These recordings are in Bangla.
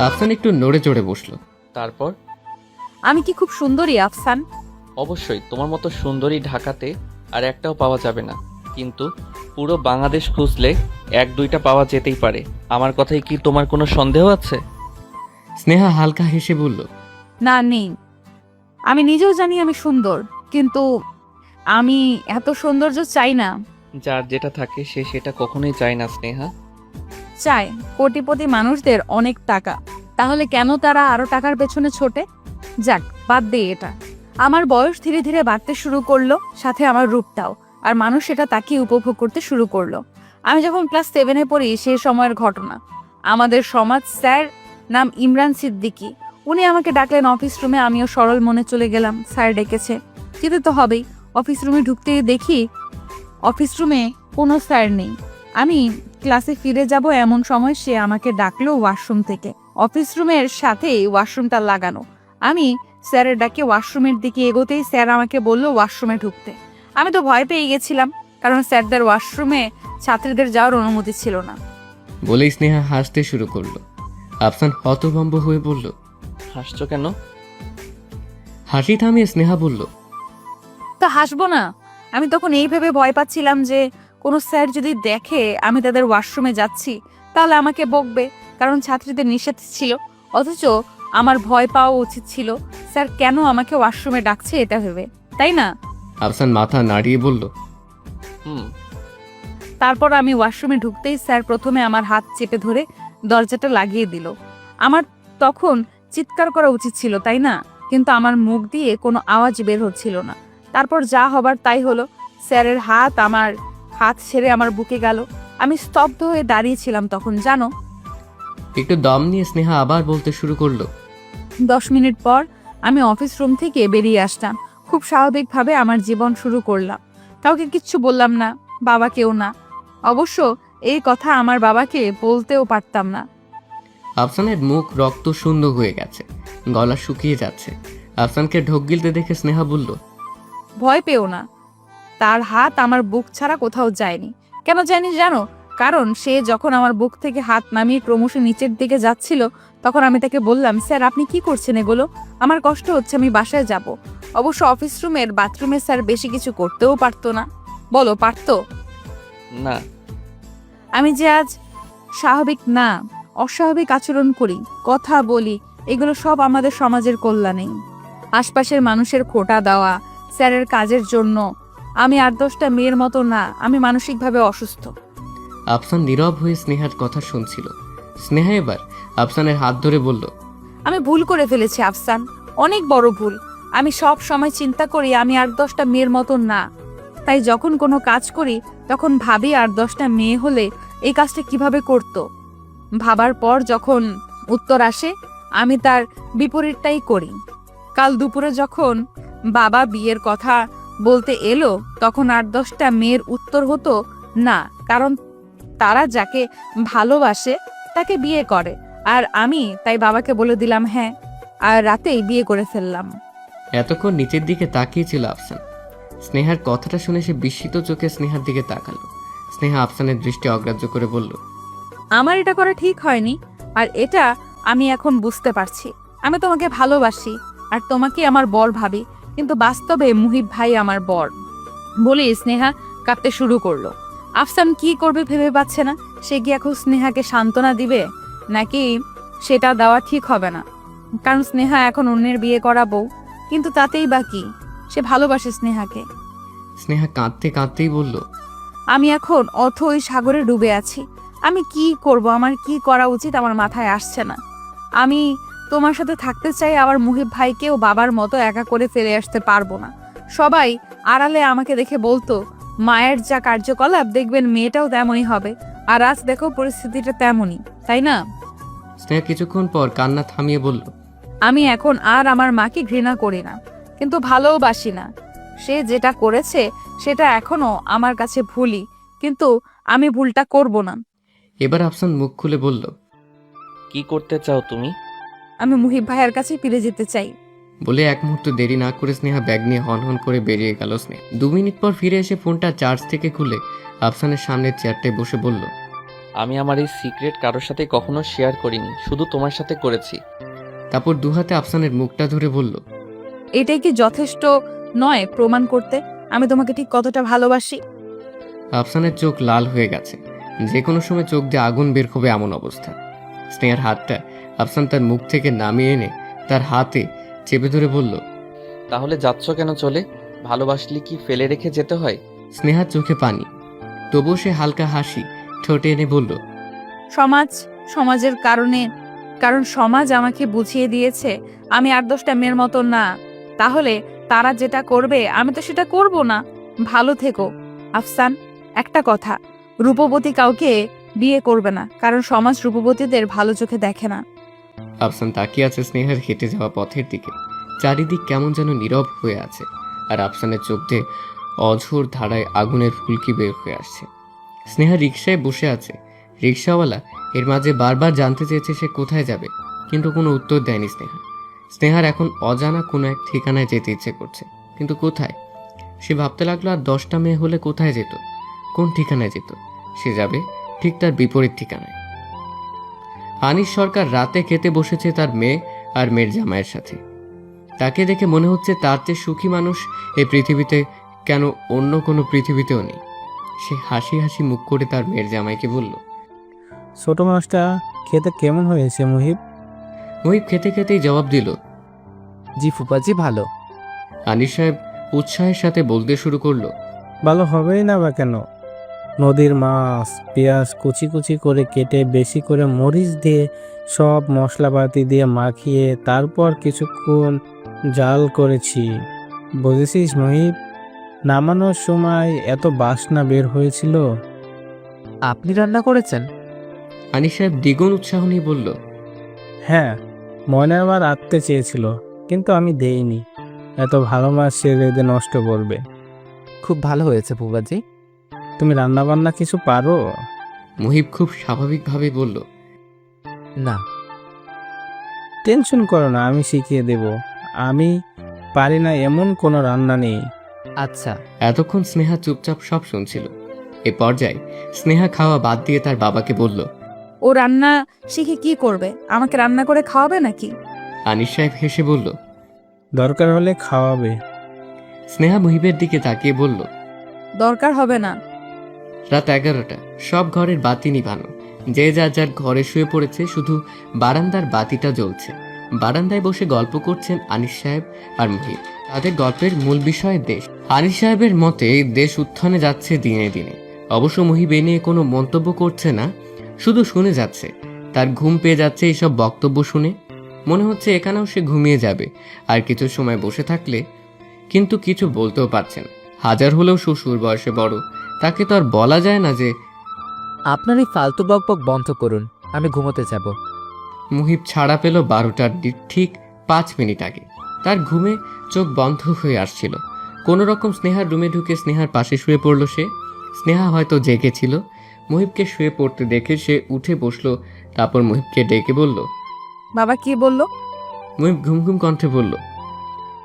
আফসান একটু নড়ে চড়ে বসলো। তারপর? আমি কি খুব সুন্দরী আফসান? অবশ্যই, তোমার মতো সুন্দরী ঢাকাতে আর একটাও পাওয়া যাবে না, কিন্তু পুরো বাংলাদেশ খুঁজলে এক দুইটা পাওয়া যেতেই পারে। আমার কথায় কি তোমার কোনো সন্দেহ আছে? স্নেহা হালকা হেসে বলল, না, নেই। আমি নিজেও জানি আমি সুন্দর, কিন্তু আমি এত সৌন্দর্য চাই না। যার যেটা থাকে সে সেটা কখনোই চায় না স্নেহা। চাই কোটিপতি মানুষদের অনেক টাকা, তাহলে কেন তারা আরো টাকার পেছনে ছোটে? যাক, বাদ দে এটা। আমার বয়স ধীরে ধীরে বাড়তে শুরু করলো, সাথে আমার রূপটাও, আর মানুষ সেটা তাকিয়ে উপভোগ করতে শুরু করলো। আমি যখন ক্লাস 7-এ পড়ি সেই সময়ের ঘটনা। আমাদের সমাজ স্যার, নাম ইমরান সিদ্দিকী, উনি আমাকে ডাকলেন অফিস রুমে। আমিও সরল মনে চলে গেলাম। স্যার ডেকেছে, যেতে তো হবেই। অফিস রুমে ঢুকতেই দেখি অফিস রুমে কোনো স্যার নেই। আমি ক্লাসে ফিরে যাব এমন সময় সে আমাকে ডাকলো ওয়াশরুম থেকে। অফিস রুমের সাথেই ওয়াশরুমটা লাগানো। আমি স্যারের ডাকে ওয়াশরুমের দিকে এগোতেই স্যার আমাকে বলল ওয়াশরুমে ঢুকতে। আমি তো ভয় পেয়ে গেছিলাম, কারণ স্যারদের ওয়াশরুমে ছাত্রীদের যাওয়ার অনুমতি ছিল না। বলেই স্নেহা হাসতে শুরু করলো। আফসান হতভম্ব হয়ে বলল, হাসছো কেন? হাসি থামিয়ে স্নেহা বলল, তো হাসবো না? আমি তখন এই ভেবে ভয় পাচ্ছিলাম যে কোনো স্যার যদি দেখে আমি তাদের ওয়াশরুমে যাচ্ছি তাহলে আমাকে বকবে, কারণ ছাত্রীদের নিষেধ ছিল। অথচ আমার ভয় পাওয়া উচিত ছিল স্যার কেন আমাকে ওয়াশরুমে ডাকছে এটা ভেবে, তাই না? আফসান মাথা নাড়িয়ে বলল, হুম। তারপর আমি ওয়াশরুমে ঢুকতেই স্যার প্রথমে আমার হাত চেপে ধরে দরজাটা লাগিয়ে দিল। আমার তখন চিৎকার করা উচিত ছিল, তাই না? কিন্তু আমার মুখ দিয়ে কোনো আওয়াজ বের হচ্ছিল না। তারপর যা হবার তাই হলো। স্যারের আমার হাত ছেড়ে আমার বুকে গেল। আমি স্তব্ধ হয়ে দাঁড়িয়েছিলাম তখন, জানো। একটু দম নিয়ে স্নেহা আবার বলতে শুরু করলো, 10 মিনিট পর আমি অফিস রুম থেকে বেরিয়ে আসলাম। খুব স্বাভাবিকভাবে আমার জীবন শুরু করলাম। কাউকে কিচ্ছু বললাম না, বাবাকেও না। অবশ্য এই কথা আমার বাবাকে বলতেও পারতাম না। আফসানের মুখ রক্ত শূন্য হয়ে গেছে, গলা শুকিয়ে যাচ্ছে। আফসানকে ঢোক গিলতে দেখে স্নেহা বলল, ভয় পেও না। তার হাত আমার বুক ছাড়া কোথাও যায়নি। কেন জানি জানো? কারণ সে যখন আমার বুক থেকে হাত নামিয়ে ক্রমশ নিচের দিকে যাচ্ছিল, তখন আমি তাকে বললাম, স্যার আপনি কি করছেন এগুলো? আমার কষ্ট হচ্ছে, আমি বাসায় যাব। অবশ্য অফিস রুমের বাথরুমে স্যার বেশি কিছু করতেও পারতো না। বলো, পারতো? না। আমি যে আজ স্বাভাবিক না, অস্বাভাবিক আচরণ করি, কথা বলি, এগুলো সব আমাদের সমাজের কল্যাণেই। আশপাশের মানুষের খোঁটা দেওয়া স্যারের কাজের জন্য। আমি 8-10টা মেয়ের মতো না, আমি মানসিকভাবে অসুস্থ। আফসান নীরব হয়ে স্নেহার কথা শুনছিল। স্নেহা এবার আফসানের হাত ধরে বলল, আমি ভুল করে ফেলেছি আফসান, অনেক বড় ভুল। আমি সব সময় চিন্তা করি আমি 8-10টা মেয়ের মতো না। তাই যখন কোনো কাজ করি তখন ভাবি 8-10টা মেয়ে হলে এই কাজটা কিভাবে করতো। ভাবার পর যখন উত্তর আসে আমি তার বিপরীতটাই করি। কাল দুপুরে যখন বাবা বিয়ের কথা বলতে এলো তখন 8-10টা মেয়ের উত্তর হতো না, কারণ তারা যাকে ভালোবাসে তাকে বিয়ে করে। আর আমি তাই বাবাকে বলে দিলাম হ্যাঁ, আর রাতেই বিয়ে করে ফেললাম। এতক্ষণ নিচের দিকে তাকিয়েছিল আফসান। স্নেহার কথাটা শুনে সে বিস্মিত চোখে স্নেহার দিকে তাকালো। স্নেহা আফসানের দৃষ্টি অগ্রাহ্য করে বলল, আমার এটা করা ঠিক হয়নি, আর এটা আমি এখন বুঝতে পারছি। আমি তোমাকে ভালোবাসি আর তোমাকে আমার বর ভাবি, কিন্তু বাস্তবে মুহিব ভাই আমার বর। বলে স্নেহা কাঁদতে শুরু করলো। আফসান কি করবে ভেবে পাচ্ছে না। সে কি এখন স্নেহাকে সান্ত্বনা দিবে, নাকি সেটা দেওয়া ঠিক হবে না? কারণ স্নেহা এখন অন্যের বিয়ে করা বউ, কিন্তু তাতেই বা কি, সে ভালোবাসে স্নেহাকে। স্নেহা কাঁদতে কাঁদতেই বলল, আমি এখন অথই সাগরে ডুবে আছি। আমি কি করব, আমার কি করা উচিত আমার মাথায় আসছে না। আমি তোমার সাথে থাকতে চাই, আবার মুহিব ভাইকেও বাবার মতো একা করে ফেলে আসতে পারবো না। সবাই আড়ালে আমাকে দেখে বলতো, মায়ের যা কার্যকলাপ দেখবেন মেয়েটাও তেমনই হবে। আর আজ দেখো পরিস্থিতিটা তেমনই, তাই না? স্নেহা কিছুক্ষণ পর কান্না থামিয়ে বলল, আমি এখন আর আমার মাকে ঘৃণা করি না, কিন্তু ভালোবাসি না। সে যেটা করেছে সেটা এখনো আমার কাছে ভুলই, কিন্তু আমি ভুলটা করব না। এবার আফসান মুখ খুলে বলল, কি করতে চাও তুমি? আমি মুহিব ভাইয়ের কাছে ফিরে যেতে চাই। বলে এক মুহূর্ত দেরি না করে স্নেহা ব্যাগ নিয়ে হনহন করে বেরিয়ে গেল। স্নেহা 2 মিনিট পর ফিরে এসে ফোনটা চার্জ থেকে খুলে আফসানের সামনের চেয়ারটায় বসে বলল, আমি আমার এই সিক্রেট কারোর সাথে কখনো শেয়ার করিনি, শুধু তোমার সাথে করেছি। তারপর দুহাতে আফসানের মুখটা ধরে বলল, এটাই কি যথেষ্ট নয় প্রমাণ করতে আমি তোমাকে ঠিক কতটা ভালোবাসি? আফসানের চোখ লাল হয়ে গেছে, যে কোনো সময় চোখ দিয়ে আগুন বের হবে এমন অবস্থা। স্নেহার হাতটা আফসান তার মুখ থেকে নামিয়ে এনে তার হাতে চেপে ধরে বলল, তাহলে যাচ্ছ কেন চলে? ভালোবাসলে কি ফেলে রেখে যেতে হয়? স্নেহার চোখে পানি, তবুও সে হালকা হাসি ঠোঁটে এনে বলল, সমাজের কারণ সমাজ আমাকে বুঝিয়ে দিয়েছে আমি 8-10টা মেয়ের মতো না। তাহলে তারা যেটা করবে আমি তো সেটা করব না। ভালো থেকো আফসান। একটা কথা, রূপবতী কাউকে বিয়ে করবে না, কারণ সমাজ রূপবতীদের ভালো চোখে দেখে না। আফসান তাকিয়ে আছে স্নেহার হেঁটে যাওয়া পথের দিকে। চারিদিক কেমন যেন নীরব হয়ে আছে, আর আফসানের চোখ দিয়ে অঝোর ধারায় আগুনের ফুলকি বের হয়ে আসছে। স্নেহা রিকশায় বসে আছে। রিকশাওয়ালা এর মাঝে বারবার জানতে চেয়েছে সে কোথায় যাবে, কিন্তু কোনো উত্তর দেয়নি স্নেহা। স্নেহার এখন অজানা কোনো এক ঠিকানায় যেতে ইচ্ছে করছে, কিন্তু কোথায়? সে ভাবতে লাগলো আর 10টা মেয়ে হলে কোথায় যেত, কোন ঠিকানায় যেত? সে যাবে ঠিক তার বিপরীত ঠিকানায়। আনিস সরকার রাতে খেতে বসেছে তার মেয়ে আর মেয়ের জামাইয়ের সাথে। তাকে দেখে মনে হচ্ছে তার চেয়ে সুখী মানুষ এই পৃথিবীতে কেন অন্য কোনো পৃথিবীতেও নেই। সে হাসি হাসি মুখ করে তার মেয়ের জামাইকে বলল, ছোট মাছটা খেতে কেমন হয়েছে মুহিব? মহিব খেতে খেতেই জবাব দিল, জি ফুপাজি ভালো। আনিস সাহেব উৎসাহের সাথে বলতে শুরু করলো, ভালো হবেই না বা কেন? নদীর মাছ, পেঁয়াজ কুচি কুচি করে কেটে বেশি করে মরিচ দিয়ে সব মশলাপাতি দিয়ে মাখিয়ে তারপর কিছুক্ষণ জাল করেছি। বুঝেছিস মুহিব? নামানোর সময় এত বাসনা বের হয়েছিল। আপনি রান্না করেছেন? আনিস সাহেব দ্বিগুণ উৎসাহ নিয়ে বলল, হ্যাঁ, ময়না আবার আঁকতে চেয়েছিল, কিন্তু আমি দেইনি। এত ভালো মাছ সে রেঁধে নষ্ট করবে। খুব ভালো হয়েছে ফুপাজি। তুমি রান্না বান্না কিছু পারো? মহিব খুব স্বাভাবিকভাবে বলল, না। টেনশন করো না, আমি শিখিয়ে দেব। আমি পারি না এমন কোনো রান্না নেই। আচ্ছা। এতক্ষণ স্নেহা চুপচাপ সব শুনছিল। এ পর্যায়ে স্নেহা খাওয়া বাদ দিয়ে তার বাবাকে বলল, ও রান্না শিখে কি করবে? আমাকে রান্না করে খাওয়াবে নাকি? আনিস সাহেব হেসে বলল, দরকার হলে খাওয়াবে। স্নেহা মহিবের দিকে তাকিয়ে বলল, দরকার হবে না। রাত 11টা, সব ঘরের বাতি নিভানো, যে যার যার ঘরে শুয়ে পড়েছে, শুধু বারান্দার বাতিটা জ্বলছে। বারান্দায় বসে গল্প করছেন আনিস সাহেব আর মহিব। তাদের গল্পের মূল বিষয় দেশ। আনিস সাহেবের মতে দেশ উত্থানে যাচ্ছে দিনে দিনে। অবশ্য মহিব এ নিয়ে কোনো মন্তব্য করছে না, শুধু শুনে যাচ্ছে। তার ঘুম পেয়ে যাচ্ছে এইসব বক্তব্য শুনে। মনে হচ্ছে এখানেও সে ঘুমিয়ে যাবে আর কিছু সময় বসে থাকলে, কিন্তু কিছু বলতেও পারছে না। হাজার হলেও শ্বশুর বয়সে বড়, তাকে তো আর বলা যায় না যে। আপনার এই ফালতু বকবক বন্ধ করুন, আমি ঘুমোতে যাব। মুহিব ছাড়া পেল 12টার ঠিক 5 মিনিট আগে। তার ঘুমে চোখ বন্ধ হয়ে আসছিল। কোনো রকম স্নেহার রুমে ঢুকে স্নেহার পাশে শুয়ে পড়ল সে। স্নেহা হয়তো জেগেছিল। মুহিবকে শুয়ে পড়তে দেখে সে উঠে বসলো। তারপর মুহিবকে ডেকে বলল, বাবা কি বলল? মুহিব ঘুম ঘুম কণ্ঠে বলল,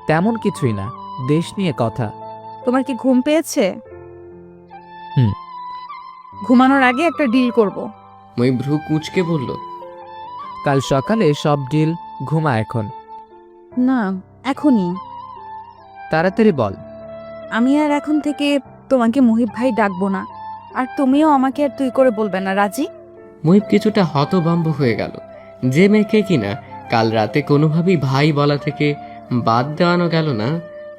তেমন কিছুই না, দেশ নিয়ে কথা। তোমার কি ঘুম পেয়েছে? হুম। ঘুমানোর আগে একটা ডিল করব। মুহিব ভ্রু কুঁচকে বলল, কাল সকালে সব ডিল। ঘুমা এখন। না, এখনই। তাড়াতাড়ি বল। আমি আর এখন থেকে তোমাকে মুহিব ভাই ডাকবো না, আর তুমিও আমাকে আর তুই করে বলবে না, রাজি? মুহিব কিছুটা হতভম্ব হয়ে গেল। যে মেয়েকে কিনা কাল রাতে কোনোভাবেই ভাই বলা থেকে বাদ দেওয়ানো গেল না,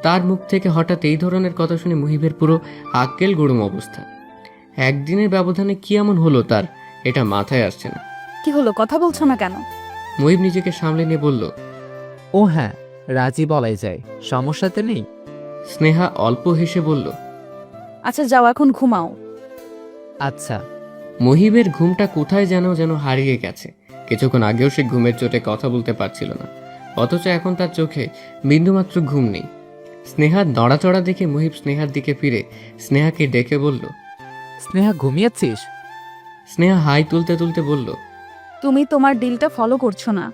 তার মুখ থেকে হঠাৎ এই ধরনের কথা শুনে মুহিবের পুরো আক্কেল গুড়ুম অবস্থা। একদিনের ব্যবধানে কি এমন হলো তার, এটা মাথায় আসছে না। কি হলো, কথা বলছো না কেন? মুহিব নিজেকে সামলে নিয়ে বলল, ও হ্যাঁ, রাজি বলাই যায়, সমস্যাতে নেই। স্নেহা অল্প হেসে বলল, আচ্ছা যাও, এখন ঘুমাও। আচ্ছা। মুহিবের ঘুমটা কোথায় যেন হারিয়ে গেছে। কিছুক্ষণ আগেও সে ঘুমের চোটে কথা বলতে পারছিল না, অথচ এখন তার চোখে বিন্দুমাত্র ঘুম নেই। স্নেহার নড়াচড়া দেখে মুহিব স্নেহার দিকে ফিরে স্নেহাকে ডেকে বলল, স্নেহা ঘুমিয়েছিস? স্নেহা হাই তুলতে তুলতে বলল, তুমি তোমার ডিলটা ফলো করছো না।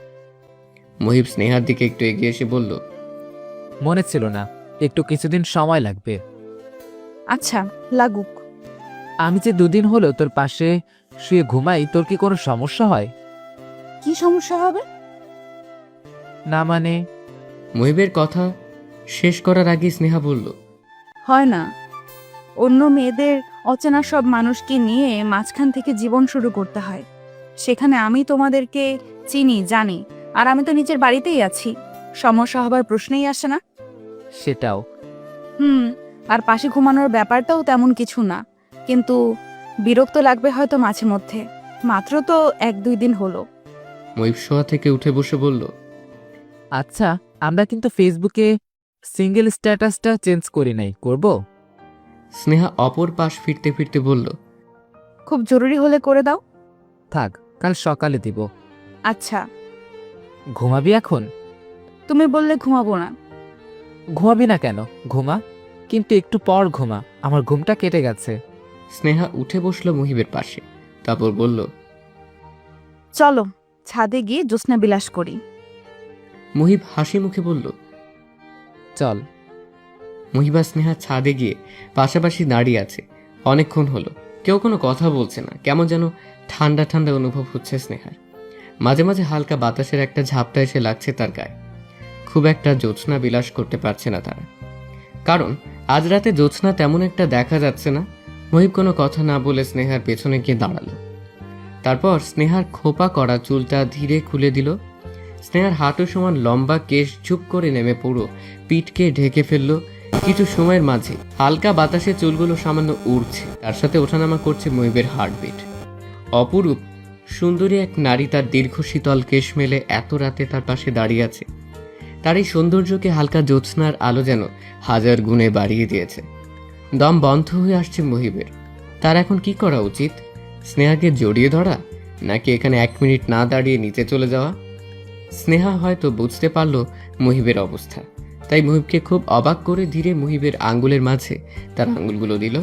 মুহিব স্নেহার দিকে একটু এগিয়ে এসে বলল, মনে ছিল না, একটু কিছুদিন সময় লাগবে। আচ্ছা লাগুক। আমি যে 2 দিন হলো তোর পাশে শুয়ে ঘুমাই, তোর কি কোনো সমস্যা হয়? কি সমস্যা হবে? না মানে, মুহিবের কথা শেষ করার আগে স্নেহা বলল, হয় না, অন্য মেয়েদের অচেনা সব মানুষকে নিয়ে মাঝখান থেকে জীবন শুরু করতে হয়। সেখানে আমি তোমাদেরকে চিনি, জানি, আর আমি তো নিজের বাড়িতেই আছি। সমস্যা হবার প্রশ্নেই আসে না। সেটাও। আর পাশে ঘুমানোর ব্যাপারটাও তেমন কিছু না, কিন্তু বিরক্ত লাগবে হয়তো মাঝে মধ্যে। মাত্র তো 1-2 দিন হলো। মুহিব শোয়া থেকে উঠে বসে বলল, আচ্ছা, আমরা কিন্তু ফেসবুকে সিঙ্গেল স্ট্যাটাসটা চেঞ্জ করি নাই, করব? স্নেহা অপর পাশ ফিরতে ফিরতে বলল, খুব জরুরি হলে করে দাও। থাক, কাল সকালে দিব। আচ্ছা, ঘুমাবি এখন? তুমি বললে ঘুমাবো না। ঘুমাবি না কেন? ঘুমা, কিন্তু একটু পর ঘুমা, আমার ঘুমটা কেটে গেছে। স্নেহা উঠে বসলো মুহিবের পাশে, তারপর বলল, চলো ছাদে গিয়ে জ্যোৎস্না বিলাস করি। মুহিব হাসি মুখে বলল। চল। মুহিবা স্নেহা ছাদে গিয়ে পাশাপাশি দাঁড়িয়ে আছে। অনেকক্ষণ হলো, কেউ কোনো কথা বলছে না। কেমন যেন ঠান্ডা ঠান্ডা অনুভব হচ্ছে স্নেহার। মাঝে মাঝে হালকা বাতাসের একটা ঝাপটা এসে লাগছে তার গায়ে। খুব একটা জ্যোৎস্না বিলাস করতে পারছে না তারা, কারণ আজ রাতে জ্যোৎস্না তেমন একটা দেখা যাচ্ছে না। মুহিব কোনো কথা না বলে স্নেহার পেছনে গিয়ে দাঁড়ালো। তারপর স্নেহার খোপা করা চুলটা ধীরে খুলে দিল। স্নেহার হাঁটু সমান লম্বা কেশ ঝুপ করে নেমে পুরো পিঠকে ঢেকে ফেললো। কিছু সময়ের মাঝে হালকা বাতাসে চুলগুলো সামান্য উড়ছে, তার সাথে ওঠানামা করছে মুহিবের হার্টবিট। অপরূপ সুন্দরী এক নারী তার দীর্ঘ শীতল কেশ মেলে এত রাতে তার পাশে দাঁড়িয়ে আছে। তার এই সৌন্দর্যকে হালকা জ্যোৎস্নার আলো যেন হাজার গুণে বাড়িয়ে দিয়েছে। দম বন্ধ হয়ে আসছে মুহিবের। তার এখন কি করা উচিত? স্নেহাকে জড়িয়ে ধরা, নাকি এখানে 1 মিনিট না দাঁড়িয়ে নিচে চলে যাওয়া? স্নেহা হয়তো বুঝতে পারল মুহিবের অবস্থা, তাই মুহিবকে খুব অবাক করে ধীরে মুহিবের আঙ্গুলের মাঝে তার আঙ্গুলগুলো দিল।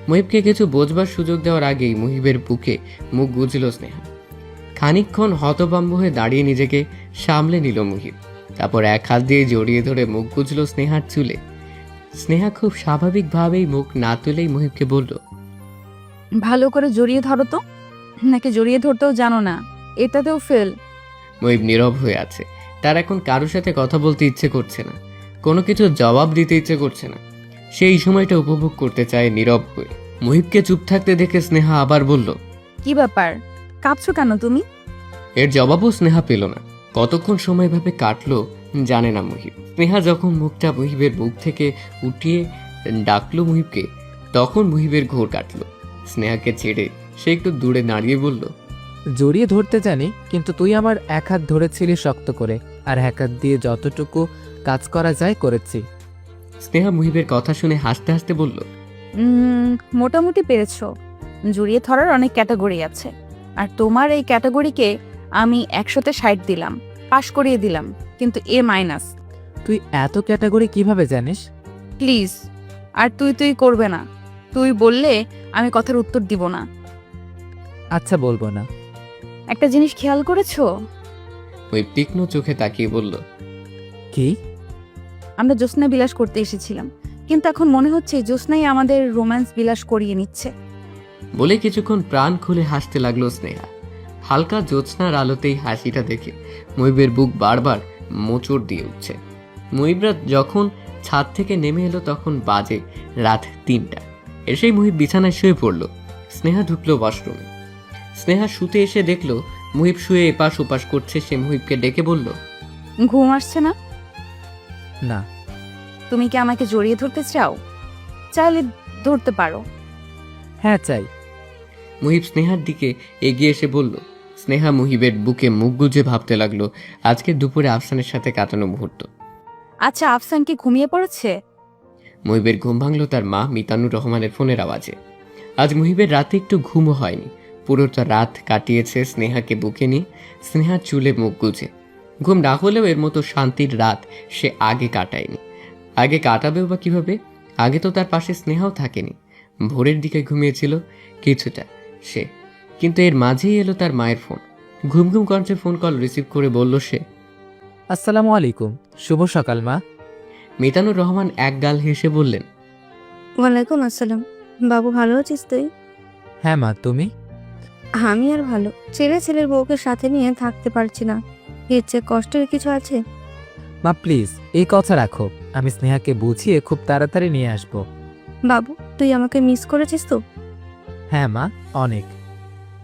মুহিবকে কিছু বোঝবার সুযোগ দেওয়ার আগেই মুহিবের বুকে মুখ গুজল স্নেহা। খানিকক্ষণ হতভম্ব হয়ে দাঁড়িয়ে নিজেকে সামলে নিল মুহিব। তারপর এক হাত দিয়ে জড়িয়ে ধরে মুখ গুজল স্নেহার চুলে। স্নেহা খুব স্বাভাবিকভাবেই মুখ না তুলেই মুহিবকে বলল, ভালো করে জড়িয়ে ধরো তো। নাকি জড়িয়ে ধরতেও জানো না? এটাতেও ফেল। মুহিব নীরব হয়ে আছে। তার এখন কারোর সাথে কথা বলতে ইচ্ছে করছে না, কোনো কিছু জবাব দিতে ইচ্ছে করছে না। সেই সময়টা উপভোগ করতে চায় নীরব হয়ে। মুহিবকে চুপ থাকতে দেখে স্নেহা আবার বলল, কি ব্যাপার, কাঁপছো কেন তুমি? এর জবাবও স্নেহা পেল না। কতক্ষণ সময় ভাবে কাটলো জানে না মুহিব। স্নেহা যখন মুখটা মুহিবের বুক থেকে উঠিয়ে ডাকলো মুহিবকে, তখন মুহিবের ঘোর কাটলো। স্নেহাকে ছেড়ে সে একটু দূরে দাঁড়িয়ে বলল, জড়িয়ে ধরতে জানি, কিন্তু তুই আমার এক হাত ধরেছিলি শক্ত করে, আর এক হাত দিয়ে যতটুকু কাজ করা যায় করেছি। স্নেহা মুহিবের কথা শুনে হাসতে হাসতে বলল, মোটামুটি পেরেছো। জড়িয়ে ধরার অনেক ক্যাটাগরি আছে, আর তোমার এই ক্যাটাগরিকে আমি 100-তে 60 দিলাম, পাশ করিয়ে দিলাম, কিন্তু A-। তুই এত ক্যাটাগরি কিভাবে জানিস? প্লিজ, আর তুই করবে না। তুই বললে আমি কথার উত্তর দিব না। আচ্ছা, বলবো না। একটা জিনিস খেয়াল করেছো? মুহিব তীক্ষ্ণ চোখে তাকিয়ে বলল, কি? আমরা জ্যোৎস্না বিলাস করতে এসেছিলাম, কিন্তু এখন মনে হচ্ছে জ্যোৎস্নাই আমাদের রোম্যান্স বিলাস করিয়ে নিচ্ছে। বলে কিছুক্ষণ প্রাণ খুলে হাসতে লাগলো স্নেহা। হালকা জ্যোৎস্নার আলোতেই হাসিটা দেখে মুহিবের বুক বারবার মোচড় দিয়ে উঠছে। মুহিবরা যখন ছাদ থেকে নেমে এলো তখন বাজে রাত 3টা। এসেই মুহিব বিছানায় শুয়ে পড়ল। স্নেহা ঢুকলো ওয়াশরুমে। স্নেহা শুতে এসে দেখলো মুহিব শুয়ে এপাশ ওপাশ করছে। সে মুহিবকে ডেকে বলল, ঘুম আসছে না? না। তুমি কি আমাকে জড়িয়ে ধরতে চাও? চাইলে ধরতে পারো। হ্যাঁ, চাই। মুহিব স্নেহার দিকে এগিয়ে এসে বলল। স্নেহা মুহিবের বুকে মুখ গুজে ভাবতে লাগলো আজকে দুপুরে আফসানের সাথে কাটানো মুহূর্ত। আচ্ছা, আফসান কি ঘুমিয়ে পড়েছে? মুহিবের ঘুম ভাঙল তার মা মিতানুর রহমানের ফোনের আওয়াজে। আজ মুহিবের রাতে একটু ঘুমও হয়নি। পুরোটা রাত কাটিয়েছে স্নেহাকে বুকে নিয়ে, স্নেহার চুলে মুখ গুজে। ঘুম না হলেও এর মতো শান্তির রাত সে আগে কাটায়নি। আগে কাটাবেও বা কিভাবে? আগে তো তার পাশে স্নেহাও থাকেনি। ভোরের দিকে ঘুমিয়েছিল কিছুটা সে, কিন্তু এর মাঝেই এলো তার মায়ের ফোন। ঘুম ঘুম কণ্ঠে ফোন কল রিসিভ করে বলল সে, আসসালামু আলাইকুম। শুভ সকাল মা। মিতানুর রহমান এক গাল হেসে বললেন, ওয়ালাইকুম আসসালাম। বাবু, ভালো আছিস তুই? হ্যাঁ মা, তুমি? আমি আর ভালো ছেলের বউকে সাথে নিয়ে থাকতে পারছি না। এর চেয়ে কষ্টের কিছু আছে? মা প্লিজ এই কথা রাখো, আমি স্নেহাকে বুঝিয়ে খুব তাড়াতাড়ি নিয়ে আসবো। বাবু, তুই আমাকে মিস করেছিস তো? হ্যাঁ মা, অনেক।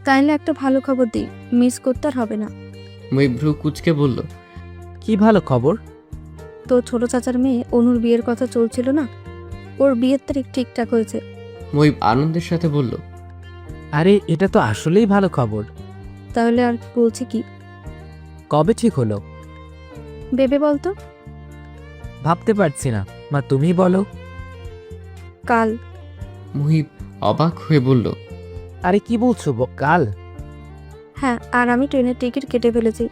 তাইলে একটা ভালো খবর দিই, মিস করতে আর হবে না। মুহিব ভ্রু কুচকে বলল, কি ভালো খবর? তো ছোট চাচার মেয়ে অনুর বিয়ের কথা চলছিল না, ওর বিয়ের তারিখ ঠিকঠাক হয়েছে। মুহিব আনন্দের সাথে বলল, আরে এটা তো আসলেই ভালো খবর। তাহলে আর বলছি কি? কবে ঠিক হলো? ভেবে বলতো। ভাবতে পারছি না মা, তুমি বলো। কাল। মুহিব অবাক হয়ে বলল, আরে কি বলছো কাল? হ্যাঁ, আর আমি ট্রেনের টিকিট কেটে ফেলেছি,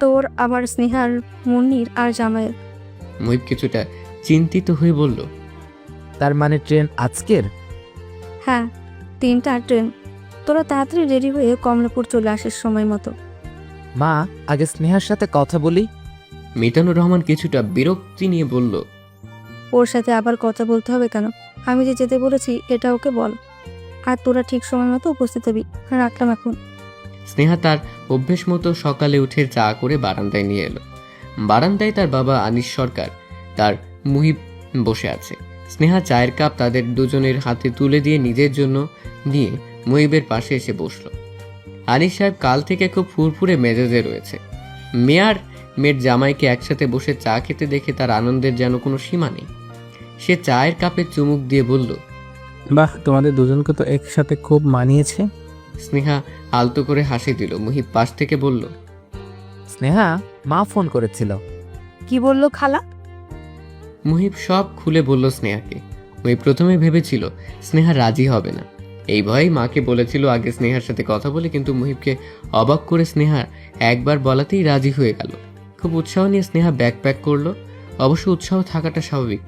তোর, আমার, স্নেহার, মুন্নির আর জামাইয়ের। মুহিব কিছুটা চিন্তিত হয়ে বলল, তার মানে ট্রেন আজকের? হ্যাঁ, 3টা ট্রেন। তোরা তাড়াতাড়ি রেডি হয়ে কমলাপুর চলে আসিস সময় মতো। মা, আগে স্নেহার সাথে কথা বলি। মিতানুর রহমান কিছুটা বিরক্তি নিয়ে বলল, ওর সাথে আবার কথা বলতে হবে কেন? আমি যে যেতে বলেছি এটা ওকে বল, আর তোরা ঠিক সময় মতো উপস্থিত হবি। রাখলাম এখন। স্নেহা তার অভ্যেস মতো সকালে উঠে চা করে বারান্দায় নিয়ে এলো। বারান্দায় তার বাবা আনিস সরকার, তার মুহিব বসে আছে। স্নেহা চায়ের কাপ তাদের দুজনের হাতে তুলে দিয়ে নিজের জন্য নিয়ে মুহিবের পাশে এসে বসল। আনিস সাহেব কাল থেকে খুব ফুরফুরে মেজাজে রয়েছে। মেয়ের জামাইকে একসাথে বসে চা খেতে দেখে তার আনন্দের যেন কোনো সীমা নেই। সে চায়ের কাপে চুমুক দিয়ে বলল, বাহ, তোমাদের দুজনকে তো একসাথে খুব মানিয়েছে। স্নেহা আলতো করে হাসি দিল। মুহিব পাশ থেকে বলল, স্নেহা, মা ফোন করেছিল। কি বললো খালা? মুহিব সব খুলে বলল স্নেহাকে। মুহিব প্রথমে ভেবেছিল স্নেহা রাজি হবে না, এই ভয়েই মাকে বলেছিল আগে স্নেহার সাথে কথা বলে, কিন্তু মুহিবকে অবাক করে স্নেহা একবার বলাতেই রাজি হয়ে গেল। খুব উৎসাহ নিয়ে স্নেহা ব্যাগ প্যাক করলো। অবশ্য উৎসাহ থাকাটা স্বাভাবিক,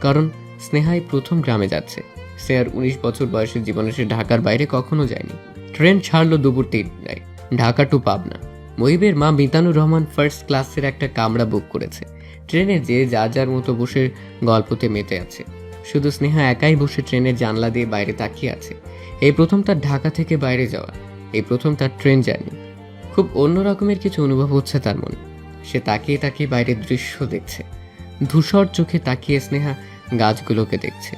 কারণ স্নেহাই প্রথম গ্রামে যাচ্ছে। স্নেহার 19 বছর বয়সের জীবনে সে ঢাকার বাইরে কখনো যায়নি। ট্রেন ছাড়লো দুপুর 3টায়, ঢাকা টু পাবনা। মুহিবের মা মিতানুর রহমান ফার্স্ট ক্লাসের একটা কামরা বুক করেছে। ট্রেনে যে যার মতো বসে গল্পতে মেতে আছে। শুধু স্নেহা একাই বসে ট্রেনের জানলা দিয়ে বাইরে তাকিয়ে আছে। এই প্রথম তার ঢাকা থেকে বাইরে যাওয়া, এই প্রথম তার ট্রেন জার্নি। খুব অন্য রকমের কিছু অনুভব হচ্ছে তার মনে। সে তাকিয়ে তাকিয়ে বাইরের দৃশ্য দেখছে। ধূসর চোখে তাকিয়ে স্নেহা গাছগুলোকে দেখছে।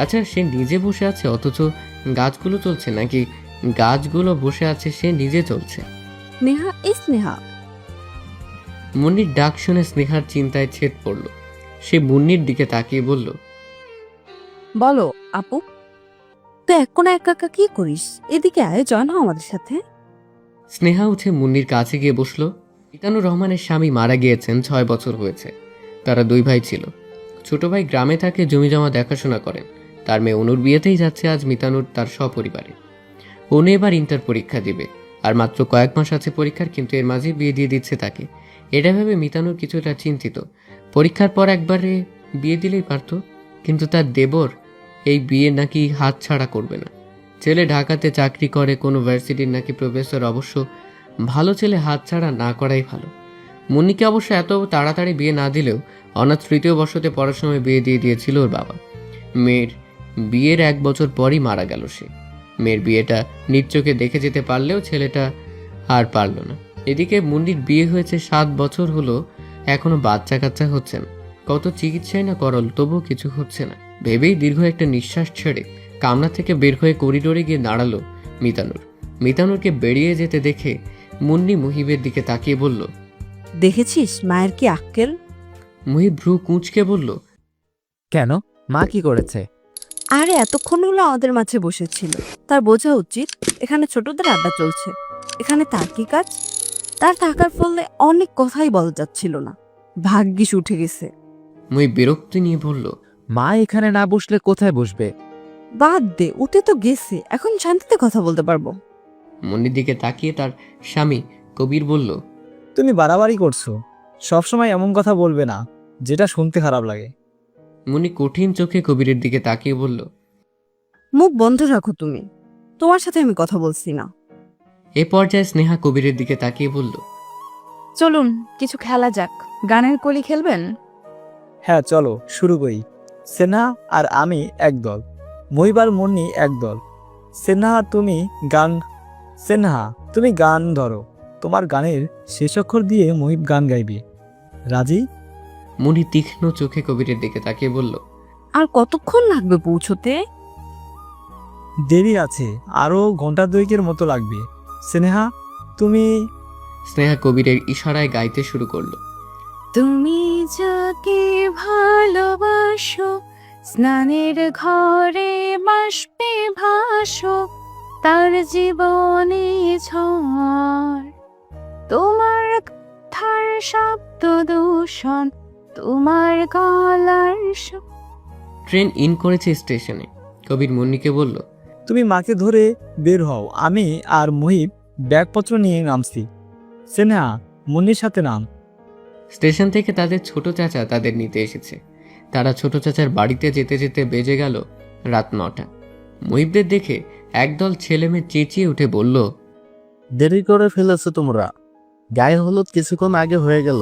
আচ্ছা, সে নিজে বসে আছে অথচ গাছগুলো চলছে, নাকি গাছগুলো বসে আছে সে নিজে চলছে? স্নেহা, এই স্নেহা। মুন্নির ডাক শুনে স্নেহার চিন্তায় ছেদ পড়ল। সে মুন্নির দিকে তাকিয়ে বলল, বলো আপু, তুই এক কোনা একা একা কি করিস? এদিকে আয়, জয়েন হও আমাদের সাথে। স্নেহা উঠে মুন্নির কাছে গিয়ে বসলো। মিতানুর রহমানের স্বামী মারা গিয়েছেন 6 বছর হয়েছে। তারা 2 ভাই ছিল। ছোট ভাই গ্রামে থাকে, জমি জমা দেখাশোনা করেন। তার মেয়ে অনুর বিয়েতেই যাচ্ছে আজ মিতানুর তার সপরিবারে। অনু এবার ইন্টার পরীক্ষা দিবে, আর মাত্র কয়েক মাস আছে পরীক্ষার, কিন্তু এর মাঝে বিয়ে দিয়ে দিচ্ছে তাকে। এটা ভেবে মিতানুর কিছুটা চিন্তিত। পরীক্ষার পর একবারে বিয়ে দিলেই পারত, কিন্তু তার দেবর এই বিয়ে নাকি হাত ছাড়া করবে না। ছেলে ঢাকাতে চাকরি করে, কোনো ভার্সিটির নাকি প্রফেসর। অবশ্য ভালো ছেলে হাত ছাড়া না করাই ভালো। মুন্নিকে অবশ্য এত তাড়াতাড়ি বিয়ে না দিলেও অনাথ 3য় বর্ষতে পড়ার সময় বিয়ে দিয়ে দিয়েছিল ওর বাবা। মেয়ের বিয়ের 1 বছর পরই মারা গেল সে। মেয়ের বিয়েটা নিজ চোখে দেখে যেতে পারলেও ছেলেটা আর পারল না। এদিকে মুন্নির বিয়ে হয়েছে 7 বছর হলো, এখনো বাচ্চা কাচ্চা হচ্ছে না। কত চিকিৎসাই না করল, তবুও কিছু হচ্ছে না। ভেবেই দীর্ঘ একটা নিঃশ্বাস ছেড়ে কামরা থেকে বের হয়ে করিডোরে গিয়ে দাঁড়ালো মিতানুরকে বেরিয়ে যেতে দেখে মুন্নি মুহিবের দিকে তাকিয়ে বলল, দেখেছিস মায়ের কি আক্কেল? মুহিব ভ্রু কুঁচকে বলল, কেন, মা কি করেছে? আরে এতক্ষণ হলো আমাদের মাঝে বসেছিল, তার বোঝা উচিত এখানে ছোটদের আড্ডা চলছে। এখানে তার কি কাজ? তার থাকার ফলে অনেক কথাই বলা যাচ্ছিল না। ভাগ্যিস উঠে গেছে। মুহিব বিরক্তি নিয়ে বলল, মা এখানে না বসলে কোথায় বসবে? বাদ দে, উঠে তো গেছে, এখন শান্তিতে কথা বলতে পারবো। মুন্নির দিকে তাকিয়ে তার স্বামী কবির বলল, তুমি বাড়াবাড়ি করছো। সবসময় এমন কথা বলবে না যেটা শুনতে খারাপ লাগে। মুন্নি কঠিন চোখে কবিরের দিকে তাকিয়ে বলল, মুখ বন্ধ রাখো তুমি, তোমার সাথে আমি কথা বলছি না। এ পর্যায়ে স্নেহা কবিরের দিকে তাকিয়ে বলল, চলুন কিছু খেলা যাক। গানের কলি খেলবেন? হ্যাঁ চলো শুরু করি। সেনা আর আমি এক দল, মহিবার মুন্নি এক দল। সেনা আর তুমি গান সেনহা, তুমি গান ধরো। তোমার গানের শেষ অক্ষর দিয়ে মহিব গান গাইবে। রাজি? মুনি তীক্ষ্ণ চোখে কবিরের দিকে তাকিয়ে বলল, আর কতক্ষণ লাগবে পৌঁছতে? দেরি আছে, আরো ঘন্টা দুয়েকের মতো লাগবে। স্নেহা, তুমি স্নেহা কবিরের ইশারায় গাইতে শুরু করলো। তুমি যাকে ভালোবাসো, স্নানের ঘরে বাষ্পে ভাসো, তার জীবনে ঝড়, তোমার কথার শব্দ দূষণ, তোমার গলার ট্রেন ইন করেছে স্টেশনে। কবির মুন্নিকে বলল, তুমি মাকে ধরে বের হও, আমি আর মহিব ব্যাগপত্র নিয়ে নামছি। স্নেহা, মুন্নির সাথে নাম। স্টেশন থেকে তাদের ছোট চাচা তাদের নিতে এসেছে। তারা ছোট চাচার বাড়িতে যেতে যেতে বেজে গেল রাত 9টা। মুহিবদের দেখে একদল ছেলেমেয়ে চেঁচিয়ে উঠে বলল, দেরি করে ফেলেছো তোমরা, গায়ে হলুদ কিছুক্ষণ আগে হয়ে গেল।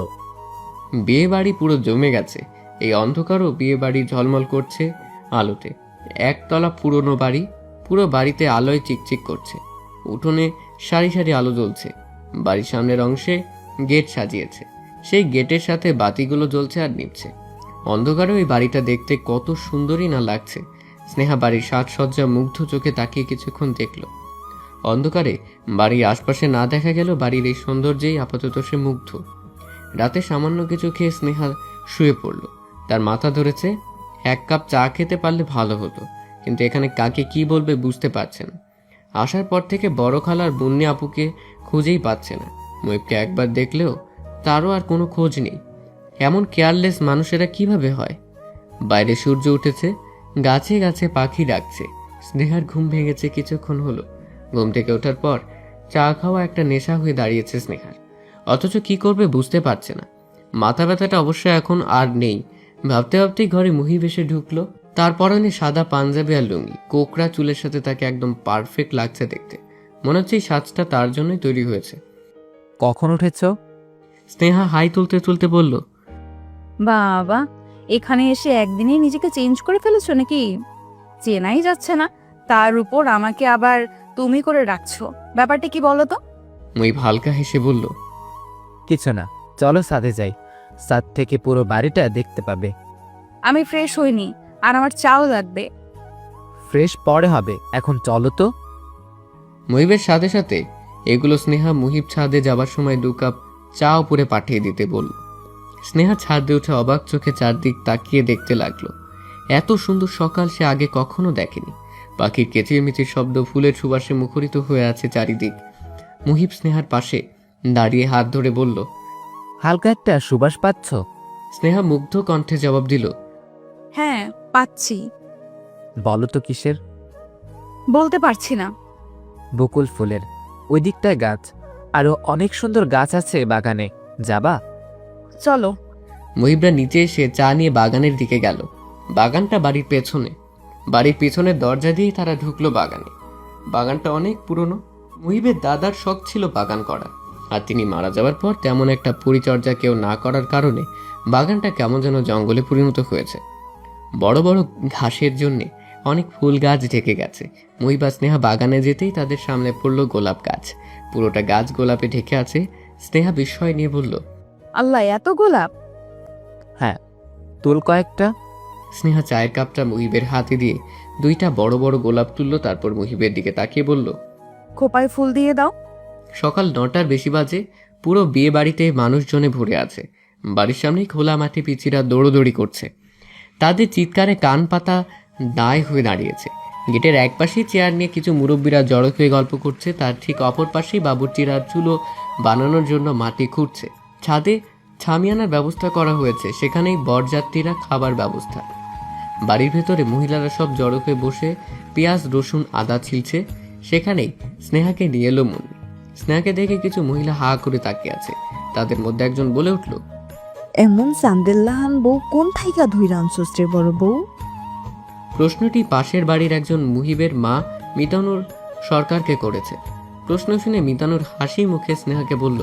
বিয়ে বাড়ি পুরো জমে গেছে। এই অন্ধকারও বিয়ে বাড়ি ঝলমল করছে আলোতে। একতলা পুরনো বাড়ি, পুরো বাড়িতে আলোয় চিকচিক করছে। উঠোনে সারি সারি আলো জ্বলছে। বাড়ির সামনের অংশে গেট সাজিয়েছে, সেই গেটের সাথে বাতিগুলো জ্বলছে আর নিভছে। অন্ধকারে ওই বাড়িটা দেখতে কত সুন্দরই না লাগছে। স্নেহা বাড়ির সাজসজ্জা মুগ্ধ চোখে তাকিয়ে কিছুক্ষণ দেখল। অন্ধকারে বাড়ির আশপাশে না দেখা গেল বাড়ির এই সৌন্দর্যেই আপাতত সে মুগ্ধ। রাতে সামান্য কিছু খেয়ে স্নেহা শুয়ে পড়ল। তার মাথা ধরেছে, 1 কাপ চা খেতে পারলে ভালো হতো, কিন্তু এখানে কাকে কি বলবে বুঝতে পারছে না। আসার পর থেকে বড় খালার বন্যা আপুকে খুঁজেই পাচ্ছে না। মহিবকে একবার দেখলেও তারও আর কোনো খোঁজ নেই। এমন কেয়ারলেস মানুষেরা কিভাবে হয়? বাইরে সূর্য উঠেছে, গাছে গাছে পাখি ডাকছে। স্নেহার ঘুম ভেঙেছে কিছুক্ষণ হলো। ঘুম থেকে ওঠার পর চা খাওয়া একটা নেশা হয়ে দাঁড়িয়েছে স্নেহার, অথচ কি করবে বুঝতে পারছে না। মাথা ব্যথাটা অবশ্য এখন আর নেই। ভাবতে ভাবতেই ঘরে মুহিব এসে ঢুকলো। তার পরনে সাদা পাঞ্জাবি আর লুঙ্গি, কোকড়া চুলের সাথে তাকে একদম পারফেক্ট লাগছে দেখতে। মনে হচ্ছে এই সাজটা তার জন্যই তৈরি হয়েছে। কখন উঠেছ? স্নেহা হাই তুলতে তুলতে বলল, বাবা, এখানে এসে একদিনেই নিজেকে চেঞ্জ করে ফেলেছো নাকি? চেনাই যাচ্ছে না, তার উপর আমাকে আবার তুমি করে রাখছো। ব্যাপারটা কি বলো তো? মুহিব হালকা হেসে বলল, কিছু না, চলো ছাদে যাই, ছাদ থেকে পুরো বাড়িটা দেখতে পাবে। আমি ফ্রেশ হইনি, আর আমার চাও লাগবে। ফ্রেশ পরে হবে, এখন চলো তো। মুহিবের সাথে সাথে এগুলো স্নেহা মুহিব ছাদে যাবার সময় 2 কাপ চা উপরে পাঠিয়ে দিতে বলল। স্নেহা ছাদে উঠে অবাক চোখে চারদিক তাকিয়ে দেখতে লাগলো। এত সুন্দর সকাল সে আগে কখনো দেখেনি। পাখির কেচিরমিচির শব্দ, ফুলের সুবাসে মুখরিত হয়ে আছে চারিদিক। মুহিব স্নেহার পাশে দাঁড়িয়ে হাত ধরে বলল, হালকা একটা সুবাস পাচ্ছ? স্নেহা মুগ্ধ কণ্ঠে জবাব দিল, হ্যাঁ, পাচ্ছি। বলো তো কিসের? বলতে পারছি না। বকুল ফুলের। ওই দিকটায় গাছ, আরো অনেক সুন্দর গাছ আছে বাগানে, যাবা? চলো। মুহিবরা নিচে এসে চা নিয়ে বাগানের দিকে গেল। বাগানটা বাড়ির পেছনে। বাড়ির পেছনের দরজা দিয়েই তারা ঢুকলো বাগানে। বাগানটা অনেক পুরনো। মুহিবের দাদার শখ ছিল বাগান করা, আর তিনি মারা যাওয়ার পর তেমন একটা পরিচর্যা কেউ না করার কারণে বাগানটা কেমন যেন জঙ্গলে পরিণত হয়েছে। বড় বড় ঘাসের জন্যে অনেক ফুল গাছ ঢেকে গেছে। মুহিব আর স্নেহা বাগানে যেতেই তাদের সামনে পড়লো গোলাপ গাছ। পুরোটা গাছ গোলাপে ঢেকে আছে। স্নেহা বিস্ময় নিয়ে বলল, আল্লাহ, এত গোলাপ! হ্যাঁ, তুল কয়েকটা। স্নেহা চায়ের কাপটা মুহিবের হাতে দিয়ে 2টা বড় বড় গোলাপ তুলল। তারপর মুহিবের দিকে তাকিয়ে বলল, খোপায় ফুল দিয়ে দাও। সকাল 9টার বেশি বাজে। পুরো বিয়ে বাড়িতে মানুষজনে ভরে আছে। বাড়ির সামনেই খোলা মাঠে পিচিরা দৌড়দৌড়ি করছে। তাদের চিৎকারে কান পাতা দায় হয়ে দাঁড়িয়েছে। গেটের এক পাশেই চেয়ার নিয়ে কিছু মুরব্বীরা জড়ো হয়ে গল্প করছে। তার ঠিক অপর পাশেই বাবুর্চিরা চুলো বানানোর জন্য মাটি খুঁড়ছে। ছাদে ছামিয়ানার ব্যবস্থা করা হয়েছে, সেখানেই বরযাত্রীরা খাবার ব্যবস্থা। বাড়ির ভেতরে মহিলারা সব জড়ো হয়ে বসে পেঁয়াজ, রসুন, আদা ছিলছে। সেখানেই স্নেহাকে নিয়ে এলো মুন্নি। স্নেহাকে দেখে কিছু মহিলা হা করে তাকিয়ে আছে। তাদের মধ্যে একজন বলে উঠল, এমন সান্দেল্লাহান বউ কোন থাইকা ধুইরা আনছস রে বড় বউ? প্রশ্নটি পাশের বাড়ির একজন মুহিবের মা মিতানুর সরকারকে করেছে। প্রশ্ন শুনে মিতানুর হাসি মুখে স্নেহাকে বলল,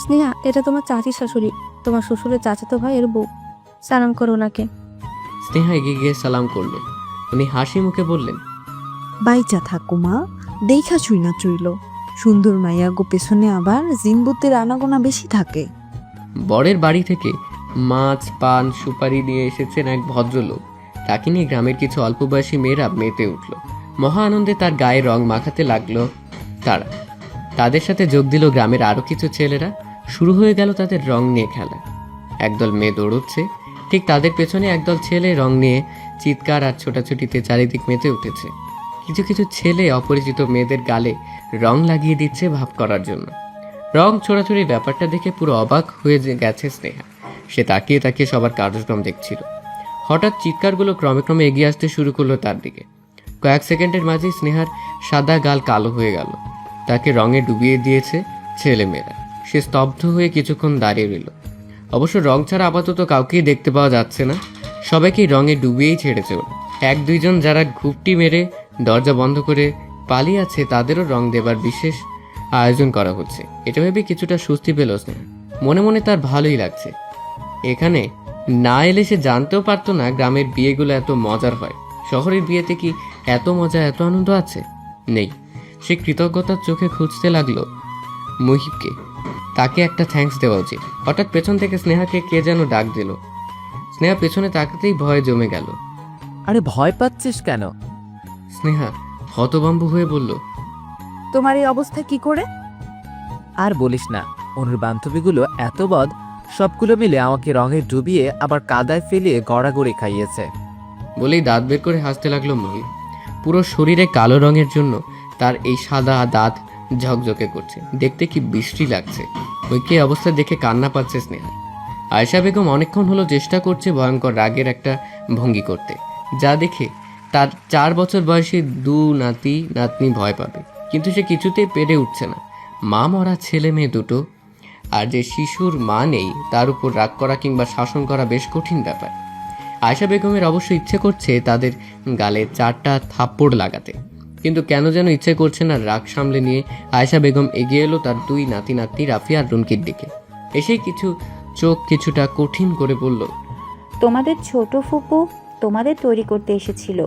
স্নেহা, এটা তোমার চাচি শাশুড়ি, তোমার শ্বশুরের চাচাতো ভাইয়ের বউ। সালাম করো ওনাকে। স্নেহা এগিয়ে গিয়ে সালাম করলো। উনি হাসি মুখে বললেন, বাইচা থাকো মা, দেখা চুই না চুইল। সুন্দর মাইয়া গো পেছনে আবার জিনবুতের আনাগোনা বেশি থাকে। বরের বাড়ি থেকে মাছ পান সুপারি নিয়ে এসেছেন এক ভদ্রলোক। তাকে নিয়ে গ্রামের কিছু অল্পবয়সী মেয়েরা মেতে উঠল। মহা আনন্দে তার গায়ে রং মাখাতে লাগলো তারা। তাদের সাথে যোগ দিল গ্রামের আরও কিছু ছেলেরা। শুরু হয়ে গেল তাদের রং নিয়ে খেলা। একদল মেয়ে দৌড়চ্ছে, ঠিক তাদের পেছনে একদল ছেলে রং নিয়ে চিৎকার আর ছোটাছুটিতে চারিদিক মেতে উঠেছে। কিছু কিছু ছেলে অপরিচিত মেয়েদের গালে রং লাগিয়ে দিচ্ছে ভাব করার জন্য। রং ছোড়াছুড়ির ব্যাপারটা দেখে পুরো অবাক হয়ে গেছে স্নেহা। সে তাকিয়ে তাকিয়ে সবার কার্যক্রম দেখছিল। হঠাৎ চিৎকারগুলো ক্রমে ক্রমে এগিয়ে আসতে শুরু করলো তার দিকে। কয়েক সেকেন্ডের মাঝেই স্নেহার সাদা গাল কালো হয়ে গেল। তাকে রঙে ডুবিয়ে দিয়েছে ছেলেমেয়েরা। সে স্তব্ধ হয়ে কিছুক্ষণ দাঁড়িয়ে রইল। অবশ্য রং ছাড়া আপাতত কাউকেই দেখতে পাওয়া যাচ্ছে না। সবাইকেই রঙে ডুবিয়েই ছেড়েছে ওরা। এক দুইজন যারা ঘুপটি মেরে দরজা বন্ধ করে পালিয়ে আছে তাদেরও রং দেবার বিশেষ আয়োজন করা হচ্ছে। এটা ভেবে কিছুটা স্বস্তি পেল স্নেহা। মনে মনে তার ভালোই লাগছে। এখানে না এলে সে জানতেও পারতো না গ্রামের বিয়েগুলো এত মজার হয়। শহরের বিয়েতে কি এত মজা এত আনন্দ আছে? নেই। সে কৃতজ্ঞতার চোখে খুঁজতে লাগলো মুহিবকে। তাকে একটা থ্যাঙ্কস দেওয়া উচিত। হঠাৎ পেছন থেকে স্নেহাকে কে যেন ডাক দিল। স্নেহা পেছনে তাকাতেই ভয়ে জমে গেল। আরে ভয় পাচ্ছিস কেন? স্নেহা হতভম্ব হয়ে বলল, তোমার এই অবস্থা কি করে? আর বলিস না, অনুর বান্ধবীগুলো এত বদ, সবগুলো মিলে আমাকে রঙে ডুবিয়ে আবার কাদায় ফেলিয়ে গড়াগড়ি খাইয়েছে। বলেই দাঁত বের করে হাসতে লাগলো মুহিব। পুরো শরীরে কালো রঙের জন্য তার এই সাদা দাঁত ঝকঝকে করছে। দেখতে কি বিশ্রী লাগছে। ওইকে অবস্থা দেখে কান্না পাচ্ছে স্নেহা। আয়েশা বেগম অনেকক্ষণ হলো চেষ্টা করছে ভয়ঙ্কর রাগের একটা ভঙ্গি করতে, যা দেখে তার 4 বছর বয়সী 2 নাতি নাতনি ভয় পাবে। কিন্তু সে কিছুতেই পেরে উঠছে না। মা মরা ছেলে মেয়ে দুটো, আর যে শিশুর মা নেই তার উপর রাগ করা কিংবা শাসন করা বেশ কঠিন ব্যাপার। আয়েশা বেগমের অবশ্য ইচ্ছে করছে তাদের গালে 4টা থাপ্পড় লাগাতে, কিন্তু কেন যেন ইচ্ছে করছে না। রাগ সামলে নিয়ে আয়েশা বেগম এগিয়ে এলো তার 2 নাতি নাতনি রাফিয়া আর রুনকির দিকে। এসেই চোখ কিছুটা কঠিন করে বলল, তোমাদের ছোট ফুপু তোমাদের তৈরি করতে এসেছিল,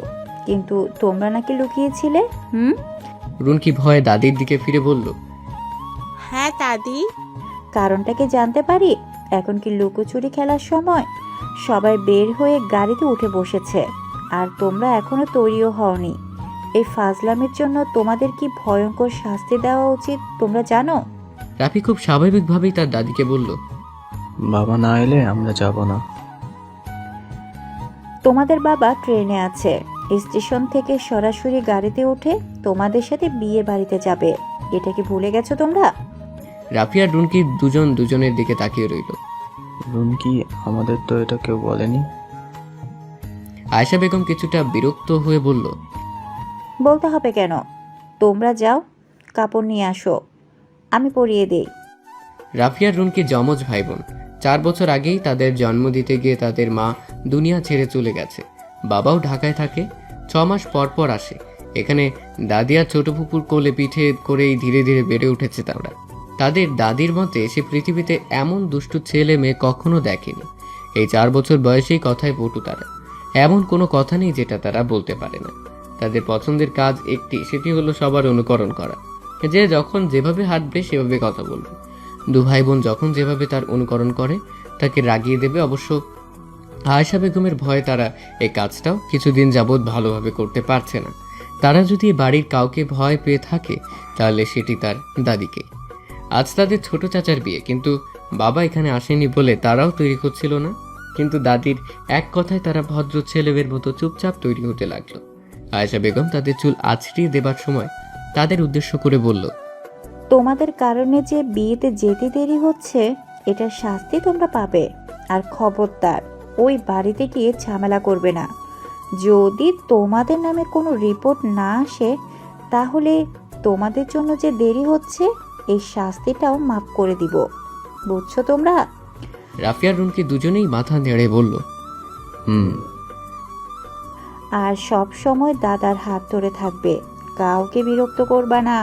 কিন্তু তোমরা নাকি লুকিয়েছিলে। রুনকি ভয়ে দাদির দিকে ফিরে বলল, হ্যাঁ দাদি। কারণটা কি জানতে পারি? এখন কি লুকোচুরি খেলার সময়? সবাই বের হয়ে গাড়িতে উঠে বসেছে, আর তোমরা এখনো তৈরিও হওনি। এই ফাজলামের জন্য তোমাদের কি ভয়ঙ্কর শাস্তি দেওয়া উচিত তোমরা জানো? রাফি খুব স্বাভাবিকভাবেই তার দাদিকে বলল, বাবা না এলে আমরা যাব না। তোমাদের বাবা ট্রেনে আছে, স্টেশন থেকে সরাসরি গাড়িতে উঠে তোমাদের সাথে বিয়ে বাড়িতে যাবে। এটা কি ভুলে গেছো তোমরা? রাফি আর রুনকি দুজনের দিকে তাকিয়ে রইল। রুনকি, আমাদের তো এটা কেউ বলেনি। আয়েশা বেগম কিছুটা বিরক্ত হয়ে বলল, বলতে হবে কেন? তোমরা যাও, কাপড় নিয়ে আসো, আমি পরিয়ে দেই। রাফি আর রুনকি যমজ ভাই বোন। 4 বছর আগেই তাদের জন্ম দিতে গিয়ে তাদের মা দুনিয়া ছেড়ে চলে গেছে। বাবাও ঢাকায় থাকে। 6 মাস পর পর আসে। এখানে দাদি আর ছোট ফুপুর কোলে পিঠে করেই ধীরে ধীরে বেড়ে উঠেছে তারা। তাদের দাদির মতে সে পৃথিবীতে এমন দুষ্টু ছেলে মেয়ে কখনো দেখেনি। এই 4 বছর বয়সেই কথায় পটু তারা। এমন কোনো কথা নেই যেটা তারা বলতে পারে না। তাদের পছন্দের কাজ একটি, সেটি হলো সবার অনুকরণ করা। যে যখন যেভাবে হাঁটবে সেভাবে কথা বলবে। 2 ভাই বোন যখন যেভাবে তার অনুকরণ করে তাকে রাগিয়ে দেবে। অবশ্য আয়েশা বেগমের ভয়ে তারা এই কাজটাও কিছুদিন যাবৎ ভালোভাবে করতে পারছে না। তারা যদি বাড়ির কাউকে ভয় পেয়ে থাকে তাহলে সেটি তার দাদিকে। আজ তাদের ছোট চাচার বিয়ে, কিন্তু বাবা এখানে আসেনি বলে তারাও তৈরি করছিল না। কিন্তু দাদির এক কথায় তারা ভদ্র ছেলেদের মতো চুপচাপ তৈরি হতে লাগলো। আয়েশা বেগম তাদের চুল আছড়িয়ে দেবার সময় তাদের উদ্দেশ্য করে বলল, তোমাদের কারণে যে বিয়েতে যেতে দেরি হচ্ছে, এটার শাস্তি তোমরা পাবে। আর খবরদার ওই বাড়িতে গিয়ে ঝামেলা করবে না। যদি তোমাদের নামে কোনো রিপোর্ট না আসে, তাহলে তোমাদের জন্য যে দেরি হচ্ছে এই শাস্তিটাও মাফ করে দিব। বুঝছো তোমরা? রাফিয়া রুনকি দুজনেই মাথা নেড়ে বলল, আর সব সময় দাদার হাত ধরে থাকবে, কাউকে বিরক্ত করবা না।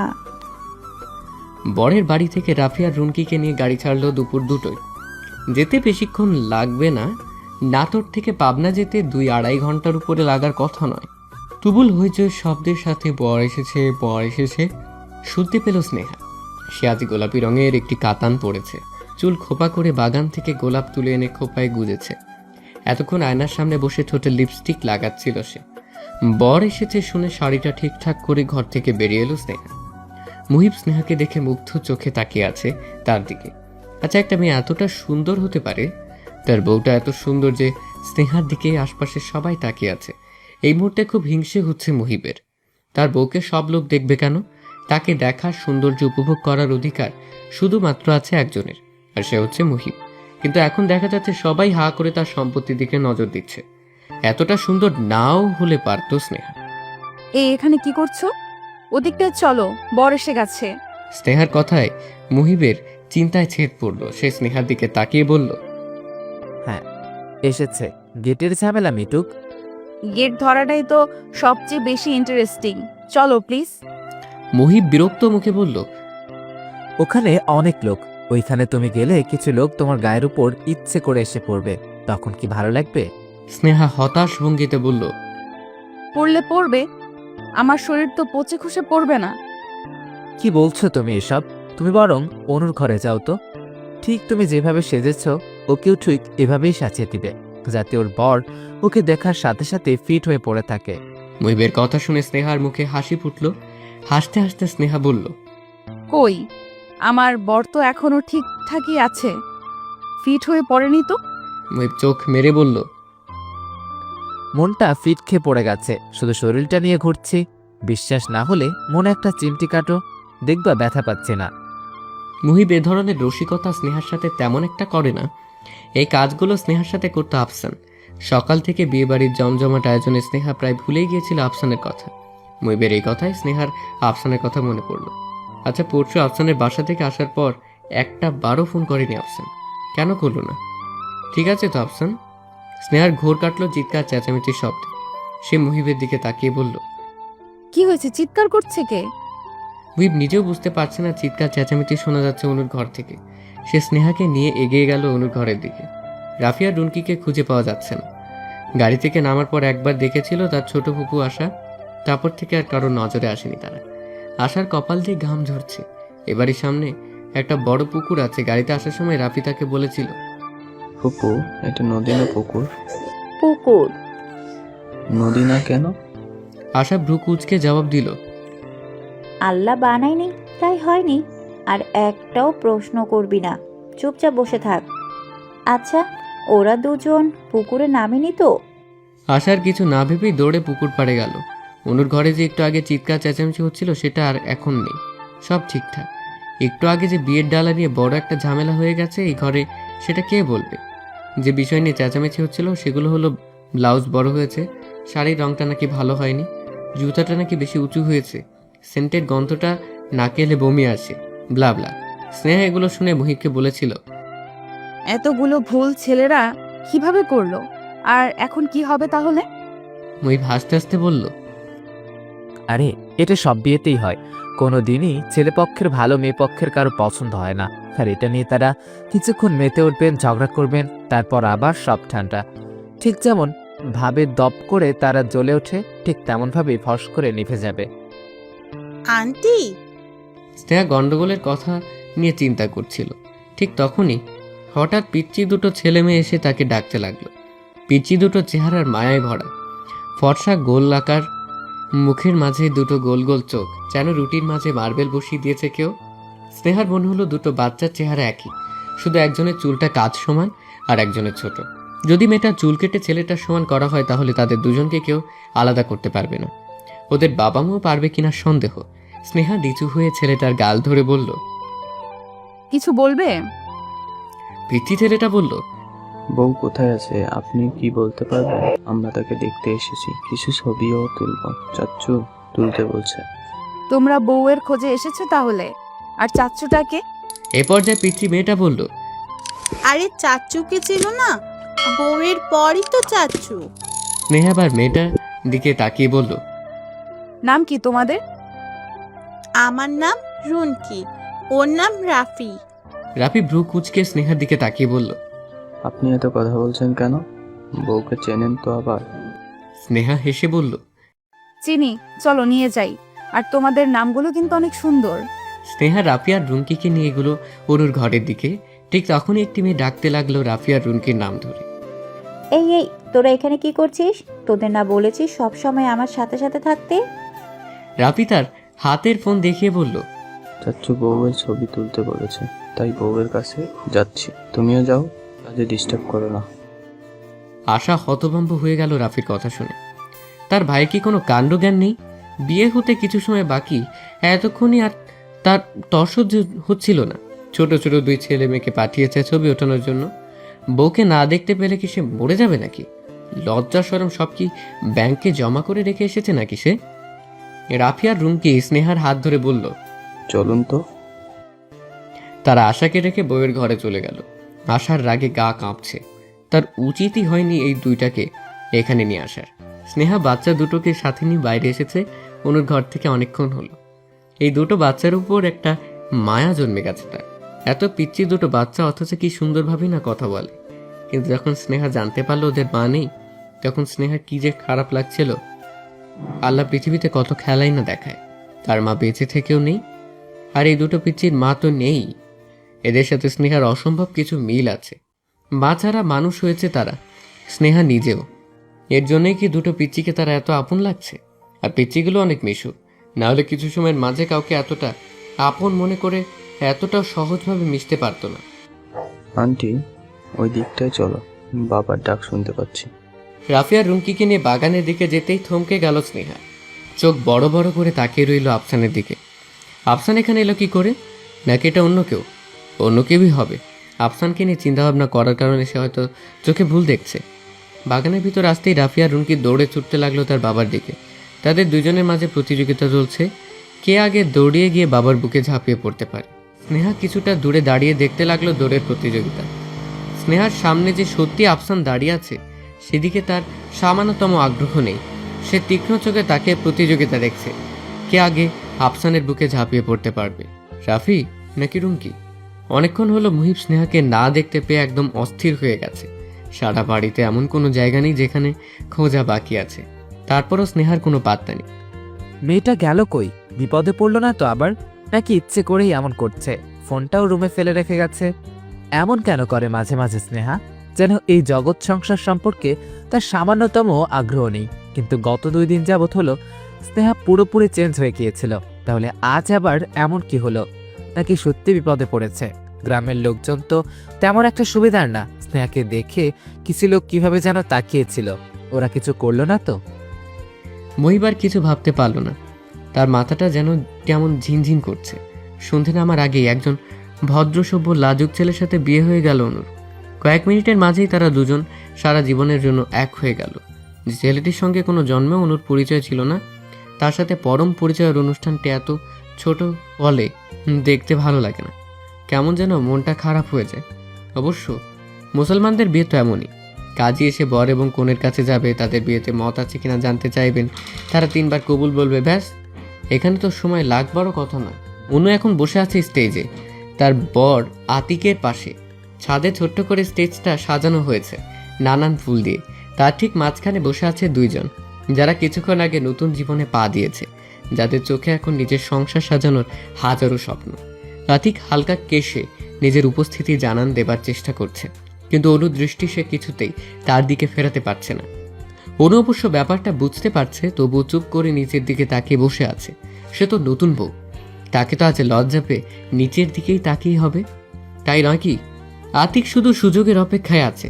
বরের বাড়ি থেকে রাফিয়া রুনকিকে নিয়ে গাড়ি ছাড়লো দুপুর 2টোয়। যেতে বেশিক্ষণ লাগবে না। নাটোর থেকে পাবনা যেতে 2-2.5 ঘন্টার উপরে লাগার কথা নয়। তুবুল হইচই শব্দের সাথে বর এসেছে শুনতে পেল স্নেহা। সে আজ গোলাপি রঙের একটি কাতান পরেছে, চুল খোপা করে বাগান থেকে গোলাপ তুলে এনে খোপায় গুজেছে। এতক্ষণ আয়নার সামনে বসে ঠোঁটে লিপস্টিক লাগাচ্ছিল সে। বর এসেছে শুনে শাড়িটা ঠিকঠাক করে ঘর থেকে বেরিয়ে এলো স্নেহা। মুহিব স্নেহাকে দেখে মুগ্ধ চোখে তাকিয়ে আছে তার দিকে। আচ্ছা, একটা মেয়ে এতটা সুন্দর হতে পারে? তার বউটা এত সুন্দর যে স্নেহার দিকে আশপাশের সবাই তাকিয়ে আছে। এই মুহূর্তে খুব হিংসে হচ্ছে মুহিবের। তার বউকে সব লোক দেখবে কেন? তাকে দেখার, সৌন্দর্য উপভোগ করার অধিকার শুধুমাত্র আছে একজনের, আর সে হচ্ছে মুহিব। কিন্তু এখন দেখা যাচ্ছে সবাই হা করে তার সম্পত্তির দিকে নজর দিচ্ছে। এতটা সুন্দর নাও হলে পারত স্নেহা। এখানে কি করছো? ওদিকটা চলো, বর এসে গেছে। স্নেহার কথায় মুহিবের চিন্তায় ছেদ পড়ল। সে স্নেহার দিকে তাকিয়ে বলল, হ্যাঁ এসেছে, গেটের ঝামেলা মিটুক। গেট ধরাটাই তো সবচেয়ে বেশি ইন্টারেস্টিং। চলো প্লিজ। মুহিব বিরক্ত মুখে বলল, ওখানে অনেক লোক, ওইখানে তুমি গেলে কিছু লোক তোমার গায়ের উপর ইচ্ছে করে এসে পড়বে, তখন কি ভালো লাগবে? স্নেহা হতাশ ভঙ্গিতে বলল, পড়লে পড়বে, আমার শরীর তো পচে খুশে পড়বে না। কি বলছো তুমি এসব? তুমি বরং অনুর ঘরে যাও তো। ঠিক তুমি যেভাবে সেজেছ ওকেও ঠিক এভাবেই সাজিয়ে দিবে, যাতে ওর বর ওকে দেখার সাথে সাথে ফিট হয়ে পড়ে থাকে। মুহিবের কথা শুনে স্নেহার মুখে হাসি ফুটল। হাসতে হাসতে স্নেহা বলল, কই, আমার বর তো এখনো ঠিকঠাকই আছে, ফিট হয়ে পড়েনি তো। মুহিব চোখ মেরে বলল, মনটা ফিট খেয়ে পড়ে গেছে, শুধু শরীরটা নিয়ে ঘুরছি। বিশ্বাস না হলে মনে একটা চিমটি কাটো, দেখবা ব্যথা পাচ্ছে না। মুহিব এ ধরনের রসিকতা স্নেহার সাথে তেমন একটা করে না। এই কাজগুলো স্নেহার সাথে করতো আফসান। সকাল থেকে বিয়েবাড়ির জমজমাট আয়োজনে স্নেহা প্রায় ভুলেই গিয়েছিল আফসানের কথা। মুহিবের এই কথায় স্নেহার আফসানের কথা মনে পড়ল। আচ্ছা, পরশু আফসানের বাসা থেকে আসার পর একটা বারো ফোন করেনি আফসান। কেন করলো না? ঠিক আছে তো আফসান? স্নেহার ঘোর কাটলো চিৎকার চেঁচামেচির শব্দ। সে মুহিবের দিকে তাকিয়ে বলল, কি হয়েছে, চিৎকার করছে কে? মুহিব নিজেও বুঝতে পারছে না চিৎকার চেঁচামেচি শোনা যাচ্ছে অনুর ঘর থেকে। সে স্নেহাকে নিয়ে এগিয়ে গেল অনুর ঘরের দিকে। রাফিয়া রুনকিকে খুঁজে পাওয়া যাচ্ছে না। গাড়ি থেকে নামার পর একবার দেখেছিল তার ছোট ফুপু আসা, তারপর থেকে আর কারো নজরে আসেনি তারা। আসার কপাল দিয়ে ঘাম ঝরছে। এবারের সামনে একটা বড় পুকুর আছে। গাড়িতে আসার সময় রাফি তাকে বলেছিল, ফুপু, এটা নদী না পুকুর? পুকুর। নদী না কেন? আশা ভ্রু কুঁচকে জবাব দিল, আল্লাহ বানায়নি তাই হয়নি। আর একটাও প্রশ্ন করবি না, চুপচাপ বসে থাক। আচ্ছা, ওরা দুজন পুকুরে নামেনি তো? আশার কিছু না ভেবেই দৌড়ে পুকুর পাড়ে গেল। অনুর ঘরে যে একটু আগে চিৎকার চেঁচামেচি হচ্ছিল সেটা আর এখন নেই, সব ঠিকঠাক। একটু আগে যে বিয়ের ডালা নিয়ে বড় একটা ঝামেলা হয়ে গেছে এই ঘরে, সেটা কে বলবে? যে বিষয় নিয়ে চেঁচামেচি হচ্ছিল সেগুলো হলো, ব্লাউজ বড় হয়েছে, শাড়ির রংটা নাকি ভালো হয়নি, জুতাটা নাকি বেশি উঁচু হয়েছে, সেন্টের গন্ধটা নাকে এলে বমি আসে, ব্লা ব্লা। স্নেহা এগুলো শুনে মুহিবকে বলেছিল, এতগুলো ভুল ছেলেরা কিভাবে করলো, আর এখন কি হবে তাহলে? মুহিব হাসতে হাসতে বলল, আরে এটা সব বিয়েতেই হয়, কোনো দিনই ছেলেপক্ষের ভালো মেয়েপক্ষের কারো পছন্দ হয় না। আর এটা নিয়ে তারা কিছুক্ষণ মেতে উঠবেন, ঝগড়া করবেন, তারপর আবার সব ঠান্ডা। ঠিক যেমন ভাবে দপ করে তারা জ্বলে ওঠে, ঠিক তেমনভাবেই ফস করে নিভে যাবে। আন্টি, স্নেহা গন্ডগোলের কথা নিয়ে চিন্তা করছিল। ঠিক তখনই হঠাৎ পিচ্চি দুটো ছেলে মেয়ে এসে তাকে ডাকতে লাগলো। পিচ্চি দুটো চেহারার মায়ায় ভরা, ফর্সা গোল আকার, মুখের মাঝে দুটো গোল গোল চোখ, যেন রুটির মাঝে মার্বেল বসিয়ে দিয়েছে কেউ। স্নেহার মনে হলো দুটো বাচ্চার চেহারা একই, শুধু একজনের চুলটা কাঁধ সমান আর একজনের ছোট। যদি মেয়েটার চুল কেটে ছেলেটার সমান করা হয় তাহলে তাদের দুজনকে কেউ আলাদা করতে পারবে না। ওদের বাবা মাও পারবে কিনা সন্দেহ। স্নেহা নিচু হয়ে ছেলেটার গাল ধরে বলল, কিছু বলবে? পিচ্চি ছেলেটা বলল, বউ কোথায় আছে আপনি কি বলতে পারবেন? আমরা তাকে দেখতে এসেছি, কিছু ছবিও তুলব। চাচ্চু তুলতে বলছে। তোমরা বউয়ের খোঁজে এসেছো তাহলে? আর চাচ্চুটাকে? এ পর্যায়ে পিচ্চি মেয়েটা বলল, আরে চাচ্চুকে ছিল না, বউয়ের পরই তো চাচ্চু। স্নেহা আবার মেয়েটার দিকে তাকিয়ে বলল, নাম কি তোমাদের? আমার নাম রুনকি, ওর নাম রাফি। রাফি ভ্রু কুচকে স্নেহার দিকে তাকিয়ে বলল, আপনি এত কথা বলছেন কেন? বউকে চেনেন তো আবার? স্নেহা হেসে বলল, চিনি, চলো নিয়ে যাই। আর তোমাদের নামগুলো কিন্তু অনেক সুন্দর। স্নেহা রাফিয়ার রুমকিকে নিয়ে এগুলো অনুর ঘরের দিকে। ঠিক তখনই একটি মেয়ে ডাকতে লাগলো রাফিয়ার রুমকির নাম ধরে। এই এই, তোরা এখানে কি করছিস? তোদের না বলেছি সব সময় আমার সাথে সাথে থাকতে? রাফি তার হাতের ফোন দেখিয়ে বলল, চাচ্চু বউয়ের ছবি তুলতে বলেছে, তাই বউয়ের কাছে যাচ্ছি। তুমিও যাও, কাজে ডিস্টার্ব করো না। আশা হতভম্ব হয়ে গেল রাফির কথা শুনে। তার ভাইয়ের কি কোনো কাণ্ডজ্ঞান নেই? বিয়ে হতে কিছু সময় বাকি, এতক্ষণই আর তার তর সহ্য হচ্ছিল না। ছোট ছোট 2 ছেলে মেয়েকে পাঠিয়েছে ছবি ওঠানোর জন্য। বউকে না দেখতে পেলে কি সে মরে যাবে নাকি? লজ্জা শরম সব কি ব্যাংকে জমা করে রেখে এসেছে নাকি সে? রাফিয়ার রুমকি স্নেহার হাত ধরে বলল, চলুন তো। তারা আশাকে রেখে বউয়ের ঘরে চলে গেল। আশার রাগে গা কাঁপছে। তার উচিতই হয়নি এই দুইটাকে এখানে নিয়ে আসার। স্নেহা বাচ্চা দুটোকে সাথে নিয়ে বাইরে এসেছে অনুর ঘর থেকে অনেকক্ষণ হলো। এই দুটো বাচ্চার উপর একটা মায়া জন্মে গেছে তার। এত পিচ্ছি দুটো বাচ্চা, অথচ কি সুন্দরভাবেই না কথা বলে। কিন্তু যখন স্নেহা জানতে পারলো ওদের মা নেই, তখন স্নেহার কি যে খারাপ লাগছিল। আল্লাহ পৃথিবীতে কত খেলাই না দেখায়, তার মা বেঁচে থেকেও নেই, আর এই দুটো পিচ্চির মা তো নেই। এদের সাথে স্নেহার অসম্ভব কিছু মিল আছে। মা ছাড়া মানুষ হয়েছে তারা, স্নেহা নিজেও। এর জন্যই কি দুটো পিচ্চিকে তারা এত আপন লাগছে। আর পিচ্চিগুলো অনেক মিশুক, নাহলে কিছু সময়ের মাঝে কাউকে এতটা আপন মনে করে এতটাও সহজভাবে মিশতে পারতো না। আন্টি, ওই দিকটায় চলো, বাবার ডাক শুনতে পাচ্ছি। রাফিয়ার রুমকিকে নিয়ে বাগানের দিকে যেতেই থমকে গেল স্নেহা। চোখ বড় বড় করে তাকিয়ে রইল আফসানের দিকে। আফসান এখানে এলো কি করে? নাকি এটা অন্য কেউ? অন্য কেউই হবে। আফসানকে নিয়ে চিন্তাভাবনা করার কারণে সে হয়তো চোখে ভুল দেখছে। বাগানের ভিতর আসতেই রাফিয়া রুমকি দৌড়ে ছুটতে লাগলো তার বাবার দিকে। তাদের দুজনের মাঝে প্রতিযোগিতা চলছে, কে আগে দৌড়িয়ে গিয়ে বাবার বুকে ঝাঁপিয়ে পড়তে পারে। স্নেহা কিছুটা দূরে দাঁড়িয়ে দেখতে লাগলো দৌড়ের প্রতিযোগিতা। স্নেহার সামনে যে সত্যি আফসান দাঁড়িয়ে আছে সেদিকে তার সামান্যতম আগ্রহ নেই। সে তীক্ষ্ণ চোখে তাকে প্রতিযোগিতা দেখছে, কে আগে আফসানের বুকে ঝাঁপিয়ে পড়তে পারবে, রাফি নাকি রুমকি। অনেকক্ষণ হলো মুহিব স্নেহাকে না দেখতে পেয়ে একদম অস্থির হয়ে গেছে। সারা বাড়িতে এমন কোনো জায়গা নেই যেখানে খোঁজা বাকি আছে, তারপরও স্নেহার কোনো পাত্তা নেই। মেয়েটা গেল কই? বিপদে পড়লো না তো আবার? নাকি ইচ্ছে করেই এমন করছে? ফোনটাও রুমে ফেলে রেখে গেছে। এমন কেন করে মাঝে মাঝে স্নেহা? যেন এই জগৎ সংসার সম্পর্কে তার সামান্যতম আগ্রহ নেই। কিন্তু গত 2 দিন যাবৎ হলো স্নেহা পুরোপুরি চেঞ্জ হয়ে গিয়েছিল। তাহলে আজ আবার এমন কি হলো? নাকি সত্যি বিপদে পড়েছে? গ্রামের লোকজন তো তেমন একটা সুবিধার না। স্নেহাকে দেখে কিছু লোক কিভাবে যেন তাকিয়েছিল। ওরা কিছু করলো না তো? মহিবার কিছু ভাবতে পারল না। তার মাথাটা যেন কেমন ঝিনঝিন করছে। সন্ধে নামার আগেই একজন ভদ্রসভ্য লাজুক ছেলের সাথে বিয়ে হয়ে গেল অনুর। কয়েক মিনিটের মাঝেই তারা দুজন সারা জীবনের জন্য এক হয়ে গেল। যে ছেলেটির সঙ্গে কোনো জন্মেও অনুর পরিচয় ছিল না, তার সাথে পরম পরিচয়ের অনুষ্ঠানটি এত ছোট হলে দেখতে ভালো লাগে না, কেমন যেন মনটা খারাপ হয়ে যায়। অবশ্য মুসলমানদের বিয়ে তো এমনই, কাজী এসে বর এবং কনের কাছে যাবে, তাদের বিয়েতে মত আছে কিনা জানতে চাইবেন, তারা 3 বার কবুল বলবে, ব্যাস। এখানে তো সময় লাগবারও কথা নয়। অনু এখন বসে আছে স্টেজে, তার বর আতিকের পাশে। ছাদে ছোট্ট করে স্টেজটা সাজানো হয়েছে নানান ফুল দিয়ে। তার ঠিক মাঝখানে বসে আছে 2 জন, যারা কিছুক্ষণ আগে নতুন জীবনে পা দিয়েছে, যাদের চোখে এখন নিজের সংসার সাজানোর হাজারো স্বপ্ন। আতিক হালকা কেশে নিজের উপস্থিতি জানান দেবার চেষ্টা করছে, কিন্তু অনুর দৃষ্টি সে কিছুতেই তার দিকে ফেরাতে পারছে না। অনু অবশ্য ব্যাপারটা বুঝতে পারছে, তবু চুপ করে নিচের দিকে তাকিয়ে বসে আছে। সে তো নতুন বউ, তাকে তো আজ লজ্জা পেয়ে নিচের দিকেই তাকিয়ে হবে, তাই নয় কি? আতিক শুধু সুযোগের অপেক্ষায় আছে।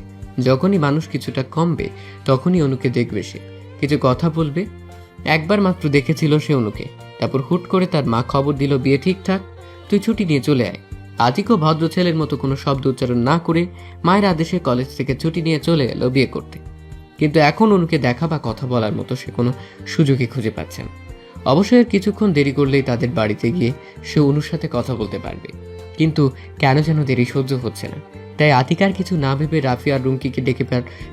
যখনই মানুষ কিছুটা কমবে তখনই অনুকে দেখবে, সে কিছু কথা বলবে। একবার মাত্র দেখেছিল সে অনুকে, তারপর হুট করে তার মা খবর দিল বিয়ে ঠিকঠাক, তুই ছুটি নিয়ে চলে আয়। আতিকও ভদ্র ছেলের মতো কোনো শব্দ উচ্চারণ না করে মায়ের আদেশে কলেজ থেকে ছুটি নিয়ে চলে এলো বিয়ে করতে। কিন্তু এখন অনুকে দেখা বা কথা বলার মতো সে কোনো সুযোগই খুঁজে পাচ্ছে না। অবশ্যই কিছুক্ষণ দেরি করলেই তাদের বাড়িতে গিয়ে সে অনুর সাথে কথা বলতে পারবে, কিন্তু কেন যেন দেরি সহ্য হচ্ছে না। তাই আতিকার কিছু না ভেবে রাফিয়ার রুমকিকে ডেকে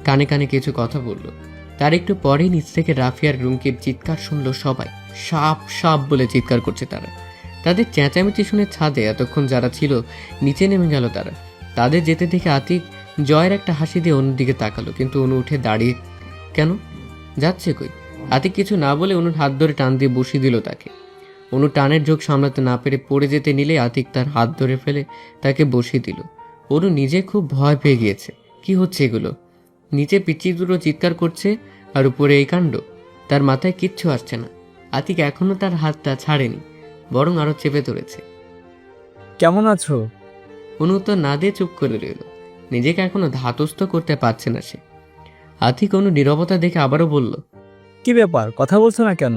কানে কানে কিছু কথা বলল। তার একটু পরেই নিচ থেকে রাফিয়ার রুমকির চিৎকার শুনলো সবাই। সাপ সাপ বলে চিৎকার করছে তারা। তাদের চেঁচামেচি শুনে ছাদে এতক্ষণ যারা ছিল নিচে নেমে গেল তারা। তাদের যেতে দেখে আতিক জয়ের একটা হাসি দিয়ে অনুর দিকে তাকালো, কিন্তু অনু উঠে দাঁড়িয়ে কেন? যাচ্ছে কই? আতিক কিছু না বলে অনুর হাত ধরে টান দিয়ে বসিয়ে দিল তাকে। অনু টানের যোগ সামলাতে না পেরে পড়ে যেতে নিলে আতিক তার হাত ধরে ফেলে তাকে বসিয়ে দিল। অনু নিজে খুব ভয় পেয়ে গিয়েছে। কি হচ্ছে এগুলো? নিচে পিচি দুটো চিৎকার করছে আর উপরে এই কাণ্ড। তার মাথায় কিচ্ছু আসছে না। আতিক এখনো তার হাতটা ছাড়েনি, বরং আরো চেপে ধরেছে। কেমন আছো? অনু উত্তর না দিয়ে চুপ করে রইল। নিজেকে এখনো ধাতস্থ করতে পারছে না সে। আতিক অনু নীরবতা দেখে আবারও বলল, কি ব্যাপার, কথা বলছো না কেন?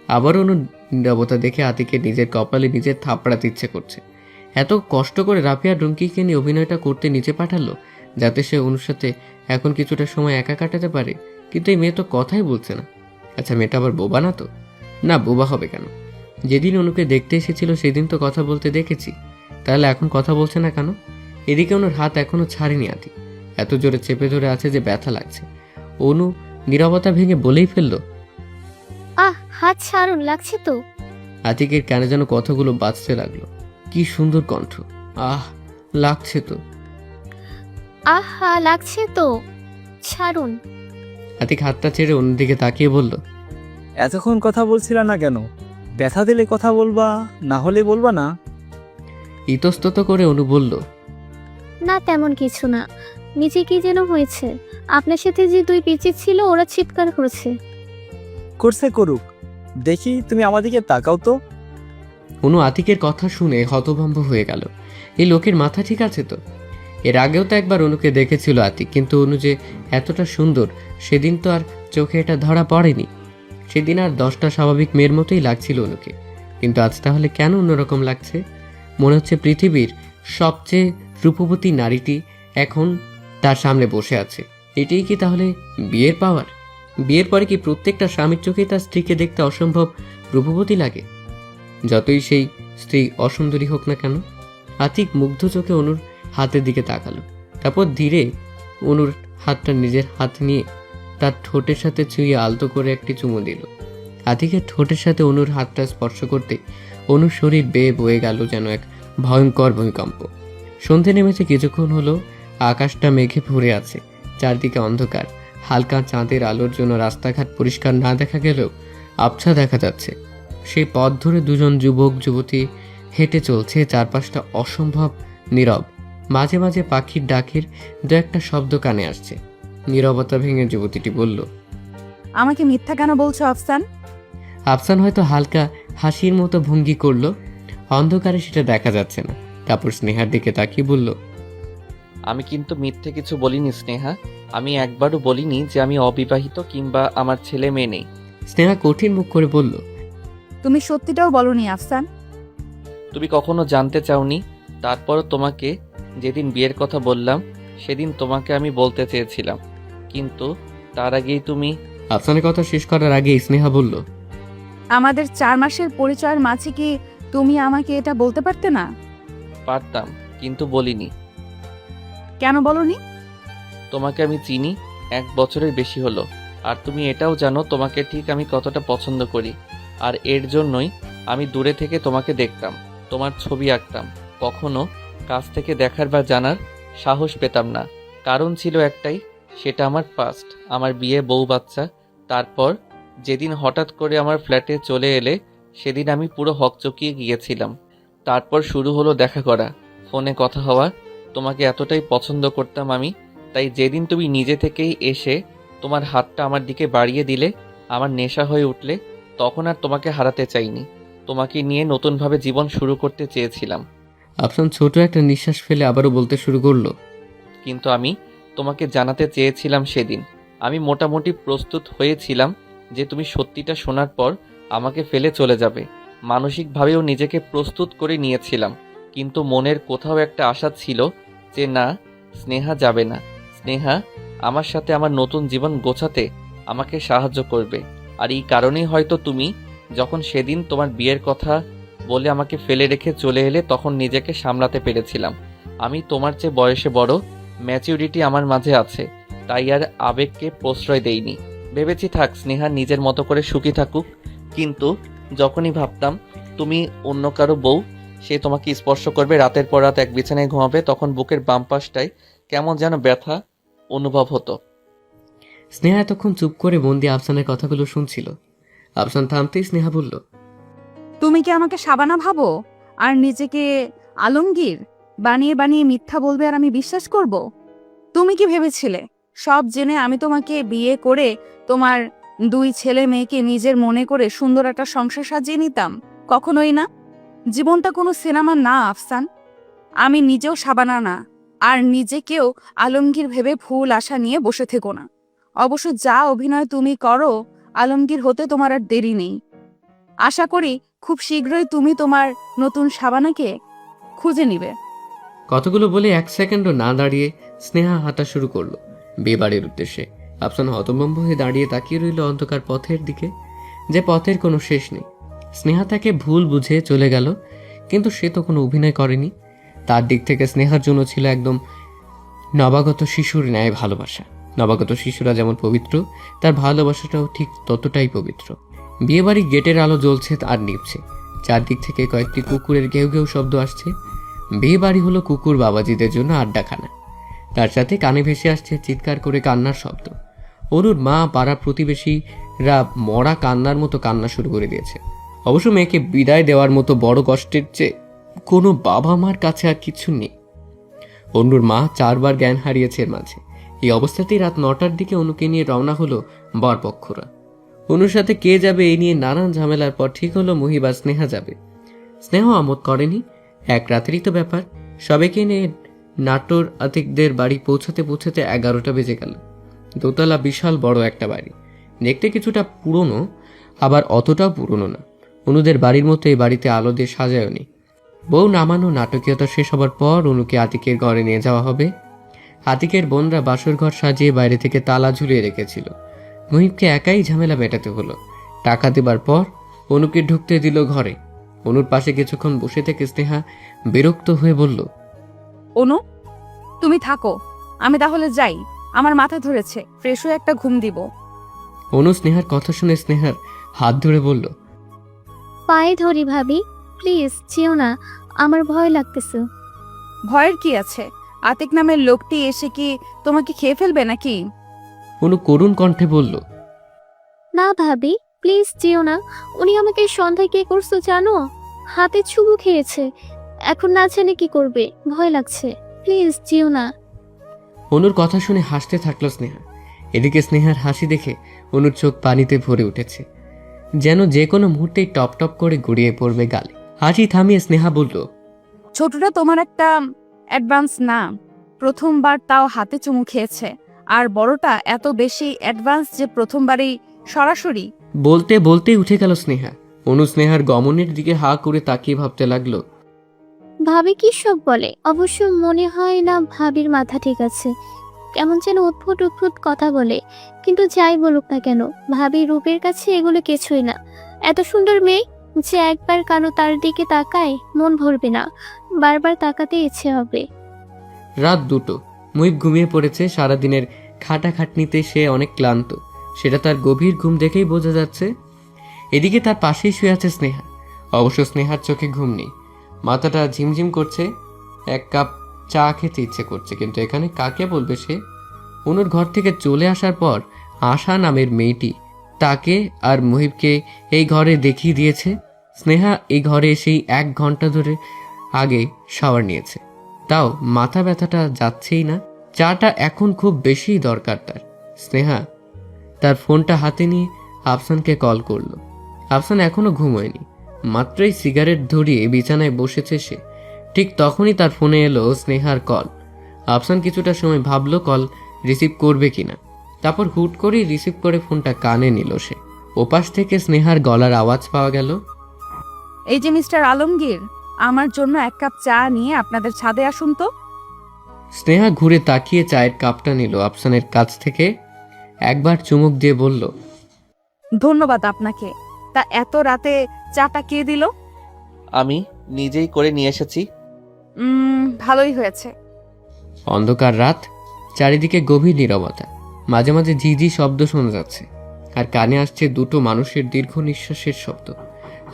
আবার অনু নীরবতা দেখে আতিকে নিজের কপালে নিজের থাপড়াতে ইচ্ছে করছে। এত কষ্ট করে রাফিয়া ডুমকিকে নিয়ে অভিনয়টা করতে নিচে পাঠালো যাতে সে অনুর সাথে এখন কিছুটা সময় একা কাটাতে পারে, কিন্তু এই মেয়ে তো কথাই বলছে না। আচ্ছা, মেয়েটা আবার বোবা না তো? না, বোবা হবে কেন? যেদিন অনুকে দেখতে এসেছিল সেদিন তো কথা বলতে দেখেছি, তাহলে এখন কথা বলছে না কেন? এদিকে অনুর হাত এখনো ছাড়েনি আতিক, এত জোরে চেপে ধরে আছে যে ব্যথা লাগছে। অনু নীরবতা ভেঙে বলেই ফেলল, হাত ছাড়ুন, লাগছে তো। আতিকের কেন যেন কথাগুলো বাজতে লাগলো। কি সুন্দর কণ্ঠ! আহ, লাগছে তো। আহা, লাগছে তো, ছাড়ুন। আতিক হাতটা ছেড়ে অন্যদিকে তাকিয়ে বলল, এতক্ষণ কথা বলছিলা না কেন? ব্যথা দিলে কথা বলবা, না হলে বলবা না। ইতস্তত করে অনু বলল, না, তেমন কিছু না। নিচে কি যেন হয়েছে। আপনার সাথে যে দুই পিচি ছিল ওরা চিৎকার করেছে। করছে করুক, দেখি তুমি আমাদিকে তাকাও তো। অনু আতিকের কথা শুনে হতভম্ব হয়ে গেল। এই লোকের মাথা ঠিক আছে তো? এর আগেও তো একবার অনুকে দেখেছিল আতিক, কিন্তু অনু যে এতটা সুন্দর সেদিন তো আর চোখে এটা ধরা পড়েনি। সেদিন আর 10টা স্বাভাবিক মেয়ের মতোই লাগছিল অনুকে, কিন্তু আজ তাহলে কেন অন্যরকম লাগছে? মনে হচ্ছে পৃথিবীর সবচেয়ে রূপবতী নারীটি এখন তার সামনে বসে আছে। এটাই কি তাহলে বিয়ের পাওয়ার? বিয়ের পরে কি প্রত্যেকটা স্বামীর চোখে তার স্ত্রীকে দেখতে অসম্ভব রূপবতী লাগে, যতই সেই স্ত্রী অসুন্দরী হোক না কেন? আতিক মুগ্ধ চোখে অনুর হাতের দিকে তাকালো, তারপর ধীরে অনুর হাতটা নিজের হাত নিয়ে তার ঠোঁটের সাথে ছুঁয়ে আলতো করে একটি চুমু দিল। আতিকের ঠোঁটের সাথে অনুর হাতটা স্পর্শ করতে অনুর শরীর বেয়ে বয়ে গেল যেন এক ভয়ঙ্কর ভূমিকম্প। সন্ধে নেমেছে কিছুক্ষণ হলো, আকাশটা মেঘে ভরে আছে, চারদিকে অন্ধকার। হালকা চাঁদের আলোর জন্য রাস্তাঘাট পরিষ্কার না দেখা গেলেও আবছা দেখা যাচ্ছে। সেই পথ ধরে দুজন যুবক যুবতী হেঁটে চলছে, চারপাশটা অসম্ভব নীরব। মাঝে মাঝে পাখির ডাকের দু একটা শব্দ কানে আসছে। নীরবতা ভেঙে যুবতীটি বলল, আমাকে মিথ্যা কেন বলছো আফসান? আফসান হয়তো হালকা হাসির মতো ভঙ্গি করলো, অন্ধকারে সেটা দেখা যাচ্ছে না। তারপর স্নেহার দিকে তাকিয়ে বলল, আমি কিন্তু মিথ্যে কিছু বলিনি স্নেহা। আমি একবারও বলিনি যে আমি অবিবাহিত কিংবা আমার ছেলে মেয়ে নেই। স্নেহা কঠিন মুখ করে বলল, তুমি সত্যিটাও বলনি আফসান। তুমি কখনো জানতে চাওনি, তারপরও তোমাকে যেদিন বিয়ের কথা বললাম সেদিন তোমাকে আমি বলতে চেয়েছিলাম, কিন্তু তার আগেই তুমি। আফসানের কথা শেষ করার আগে স্নেহা বলল, আমাদের 4 মাসের পরিচয়ের মাঝে কি তুমি আমাকে এটা বলতে পারতে না? পারতাম, কিন্তু বলিনি। কেন বলনি? তোমাকে আমি চিনি 1 বছরের বেশি হলো, আর তুমি এটাও জানো তোমাকে ঠিক আমি কতটা পছন্দ করি। আর এর জন্যই আমি দূরে থেকে তোমাকে দেখতাম, তোমার ছবি আঁকতাম। কখনো কাছ থেকে দেখার বা জানার সাহস পেতাম না। কারণ ছিল একটাই, সেটা আমার পাস্ট, আমার বিয়ে, বউ, বাচ্চা। তারপর যেদিন হঠাৎ করে আমার ফ্ল্যাটে চলে এলে সেদিন আমি পুরো হকচকিয়ে গিয়েছিলাম। তারপর শুরু হলো দেখা করা, ফোনে কথা হওয়া। তোমাকে এতটাই পছন্দ করতাম আমি, তাই যেদিন তুমি নিজে থেকেই এসে তোমার হাতটা আমার দিকে বাড়িয়ে দিলে, আমার নেশা হয়ে উঠলে, তখন আর তোমাকে হারাতে চাইনি। তোমাকে নিয়ে নতুনভাবে জীবন শুরু করতে চেয়েছিলাম। আফসান ছোট একটা নিঃশ্বাস ফেলে আবারও বলতে শুরু করলো, কিন্তু আমি তোমাকে জানাতে চেয়েছিলাম সেদিন, আমি মোটামুটি প্রস্তুত হয়েছিলাম যে তুমি সত্যিটা শোনার পর আমাকে ফেলে চলে যাবে। মানসিকভাবেও নিজেকে প্রস্তুত করে নিয়েছিলাম, কিন্তু মনের কোথাও একটা আশা ছিল যে না, স্নেহা যাবে না। স্নেহা আমার সাথে আমার নতুন জীবন গোছাতে আমাকে সাহায্য করবে। আর এই কারণেই হয়তো তুমি যখন সেদিন তোমার বিয়ের কথা বলে আমাকে ফেলে রেখে চলে এলে, তখন নিজেকে সামলাতে পেরেছিলাম। আমি তোমার চেয়ে বয়সে বড়, ম্যাচিউরিটি আমার মাঝে আছে, তাই আর আবেগকে প্রশ্রয় দেইনি। ভেবেছি থাক, স্নেহা নিজের মতো করে সুখী থাকুক। কিন্তু যখনই ভাবতাম তুমি অন্য কারো বউ, সে তোমাকে স্পর্শ করবে, রাতের পর রাত এক বিছানায় ঘুমাবে, তখন বুকের বাম পাশটায় কেমন যেন ব্যথা অনুভব হতো। স্নেহা এতক্ষণ চুপ করে মন দিয়ে আফসানের কথাগুলো শুনছিল। আফসান থামতেই স্নেহা বলল, তুমি কি আমাকে সাবানা ভাবো আর নিজেকে আলমগীর বানিয়ে বানিয়ে মিথ্যা বলবে আর আমি বিশ্বাস করব? তুমি কি ভেবেছিলে সব জেনে আমি তোমাকে বিয়ে করে তোমার 2 ছেলে মেয়েকে নিজের মনে করে সুন্দর একটা সংসার সাজিয়ে নিতাম? কখনোই না। জীবনটা কোনো সিনেমা না আফসান। আমি নিজেও সাবানা না, আর নিজেকেও আলমগীর ভেবে ভুল আশা নিয়ে বসে থেকো না। অবশ্য যা অভিনয় তুমি করো, আলমগীর হতে তোমার আর দেরি নেই। আশা করি খুব শীঘ্রই তুমি তোমার নতুন সাবানাকে খুঁজে নিবে। কতগুলো বলে 1 সেকেন্ডও না দাঁড়িয়ে স্নেহা হাঁটা শুরু করলো বিয়েবাড়ির উদ্দেশ্যে। আফসান হতভম্ব হয়ে দাঁড়িয়ে তাকিয়ে রইল অন্ধকার পথের দিকে, যে পথের কোনো শেষ নেই। স্নেহা তাকে ভুল বুঝে চলে গেল, কিন্তু সে তো কোনো অভিনয় করেনি। তার দিক থেকে স্নেহার জন্য ছিল একদম নবাগত শিশুর ন্যায় ভালোবাসা। নবাগত শিশুরা যেমন পবিত্র, তার ভালোবাসাটাও ঠিক ততটাই পবিত্র। বিয়েবাড়ির গেটের আলো জ্বলছে আর নিভছে। চারদিক থেকে কয়েকটি কুকুরের ঘেউ ঘেউ শব্দ আসছে। বিয়েবাড়ি হলো কুকুর বাবাজিদের জন্য আড্ডাখানা। তার সাথে কানে ভেসে আসছে চিৎকার করে কান্নার শব্দ। অনুর মা, পাড়া প্রতিবেশীরা মরা কান্নার মতো কান্না শুরু করে দিয়েছে। অবশ্য মেয়েকে বিদায় দেওয়ার মতো বড় কষ্টের চেয়ে কোনো বাবা মার কাছে আর কিছু নেই। অনুর মা 4 বার জ্ঞান হারিয়েছে এর মাঝে। এই অবস্থাতেই রাত 9টার দিকে অনুকে নিয়ে রওনা হলো বরপক্ষরা। অনুর সাথে কে যাবে এই নিয়ে নানান ঝামেলার পর ঠিক হলো মহিব আর স্নেহা যাবে। স্নেহ আমোদ করেনি, এক রাতেরই তো ব্যাপার। সবাইকে নিয়ে নাটোর আতিকদের বাড়ি পৌঁছাতে পৌঁছাতে 11টা বেজে গেল। দোতলা বিশাল বড় একটা বাড়ি, দেখতে কিছুটা পুরনো আবার অতটাও পুরনো না। অনুদের বাড়ির মতো এই বাড়িতে আলো দিয়ে সাজায়নি। বউ নামানো নাটকীয়তা শেষ হবার পর অনুকে আতিকের ঘরে নিয়ে যাওয়া হবে। আতিকের বোনরা বাসর ঘর সাজিয়ে বাইরে থেকে তালা ঝুলিয়ে রেখেছিল। মহিবকে একাই ঝামেলা মেটাতে হলো। টাকা দেবার পর অনুকে ঢুকতে দিল ঘরে। অনুর পাশে কিছুক্ষণ বসে থেকে স্নেহা বিরক্ত হয়ে বলল, অনু, তুমি থাকো, আমি তাহলে যাই। আমার মাথা ধরেছে, ফ্রেশ হয়ে একটা ঘুম দিব। অনু স্নেহার কথা শুনে স্নেহার হাত ধরে বলল, পায়ে ধরি ভাবি, প্লিজ যেও না, আমার ভয় লাগতেছে। ভয়ের কি আছে? আতিক নামের লোকটি এসে কি তোমাকে খেয়ে ফেলবে নাকি? অনু করুণ কণ্ঠে বলল, না ভাবি, প্লিজ যেও না। উনি আমাকে সন্ধ্যায় কে করছো জানো? হাতে চুমু খেয়েছে। এখন না জানে কি করবে, ভয় লাগছে। প্লিজ যেও না। অনুর কথা শুনে হাসতে থাকলো স্নেহা। এদিকে স্নেহার হাসি দেখে অনুর চোখ পানিতে ভরে উঠেছে, যেন যে কোনো মুহূর্তেই টপ টপ করে গড়িয়ে পড়বে গালে। হাসি থামিয়ে স্নেহা বলল, ছোটটা তোমার একটা অ্যাডভান্স না, প্রথমবার তাও হাতে চুমু খেয়েছে। আর বড়টা এত বেশি অ্যাডভান্স যে প্রথমবারই সরাসরি। বলতে বলতেই উঠে গেল স্নেহা। অনু স্নেহার গমনের দিকে হা করে তাকিয়ে ভাবতে লাগলো, ভাবি কি সব বলে? অবশ্য মনে হয় না ভাবির মাথা ঠিক আছে। কেমন যেন উদ্ভুত উদ্ভুত কথা বলে। কিন্তু যাই বলুক না কেন, ভাবি রূপের কাছে এগুলো কিছুই না। এত সুন্দর মেয়ে যে একবার কারো তার দিকে তাকায় মন ভরবে না, বারবার তাকাতে ইচ্ছে হবে। রাত 2টো। মুহিব ঘুমিয়ে পড়েছে। সারাদিনের খাটাখাটনিতে সে অনেক ক্লান্ত, সেটা তার গভীর ঘুম দেখেই বোঝা যাচ্ছে। এদিকে তার পাশেই শুয়ে আছে স্নেহা। অবশ্য স্নেহার চোখে ঘুম নেই, মাথাটা ঝিমঝিম করছে। 1 কাপ চা খেতে ইচ্ছে করছে, কিন্তু এখানে কাকে বলবে সে? অনুর ঘর থেকে চলে আসার পর আশা নামের মেয়েটি তাকে আর মুহিবকে এই ঘরে দেখিয়ে দিয়েছে। স্নেহা এই ঘরে এসেই 1 ঘন্টা ধরে আগে শাওয়ার নিয়েছে, তাও মাথা ব্যথাটা যাচ্ছেই না। চাটা এখন খুব বেশি দরকার তার। স্নেহা তার ফোনটা হাতে নিয়ে আফসানকে কল করলো। আফসান এখনো ঘুমোয়নি, মাত্রই সিগারেট ধরিয়ে বিছানায় বসেছে সে। ঠিক তখনই তার ফোনে এলো স্নেহার কল। আফসান কিছুটা সময় ভাবলো কল রিসিভ করবে কিনা, তারপর হুট করেই রিসিভ করে ফোনটা কানে নিল সে। ওপাশ থেকে স্নেহার গলার আওয়াজ পাওয়া গেল, এই যে মিস্টার আলমগীর, আমার জন্য 1 কাপ চা নিয়ে আপনাদের ছাদে আসুন তো। স্নেহা ঘুরে তাকিয়ে চায়ের কাপটা নিল আফসানের কাছ থেকে, একবার চুমুক দিয়ে বলল, ধন্যবাদ আপনাকে। তা এত রাতে চাটা কে দিল? আমি নিজেই করে নিয়ে এসেছি। ভালোই হয়েছে। অন্ধকার রাত, চারিদিকে গভীর নীরবতা। মাঝে মাঝে ঝিঝি শব্দ শোনা যাচ্ছে, আর কানে আসছে 2টো মানুষের দীর্ঘ নিঃশ্বাসের শব্দ।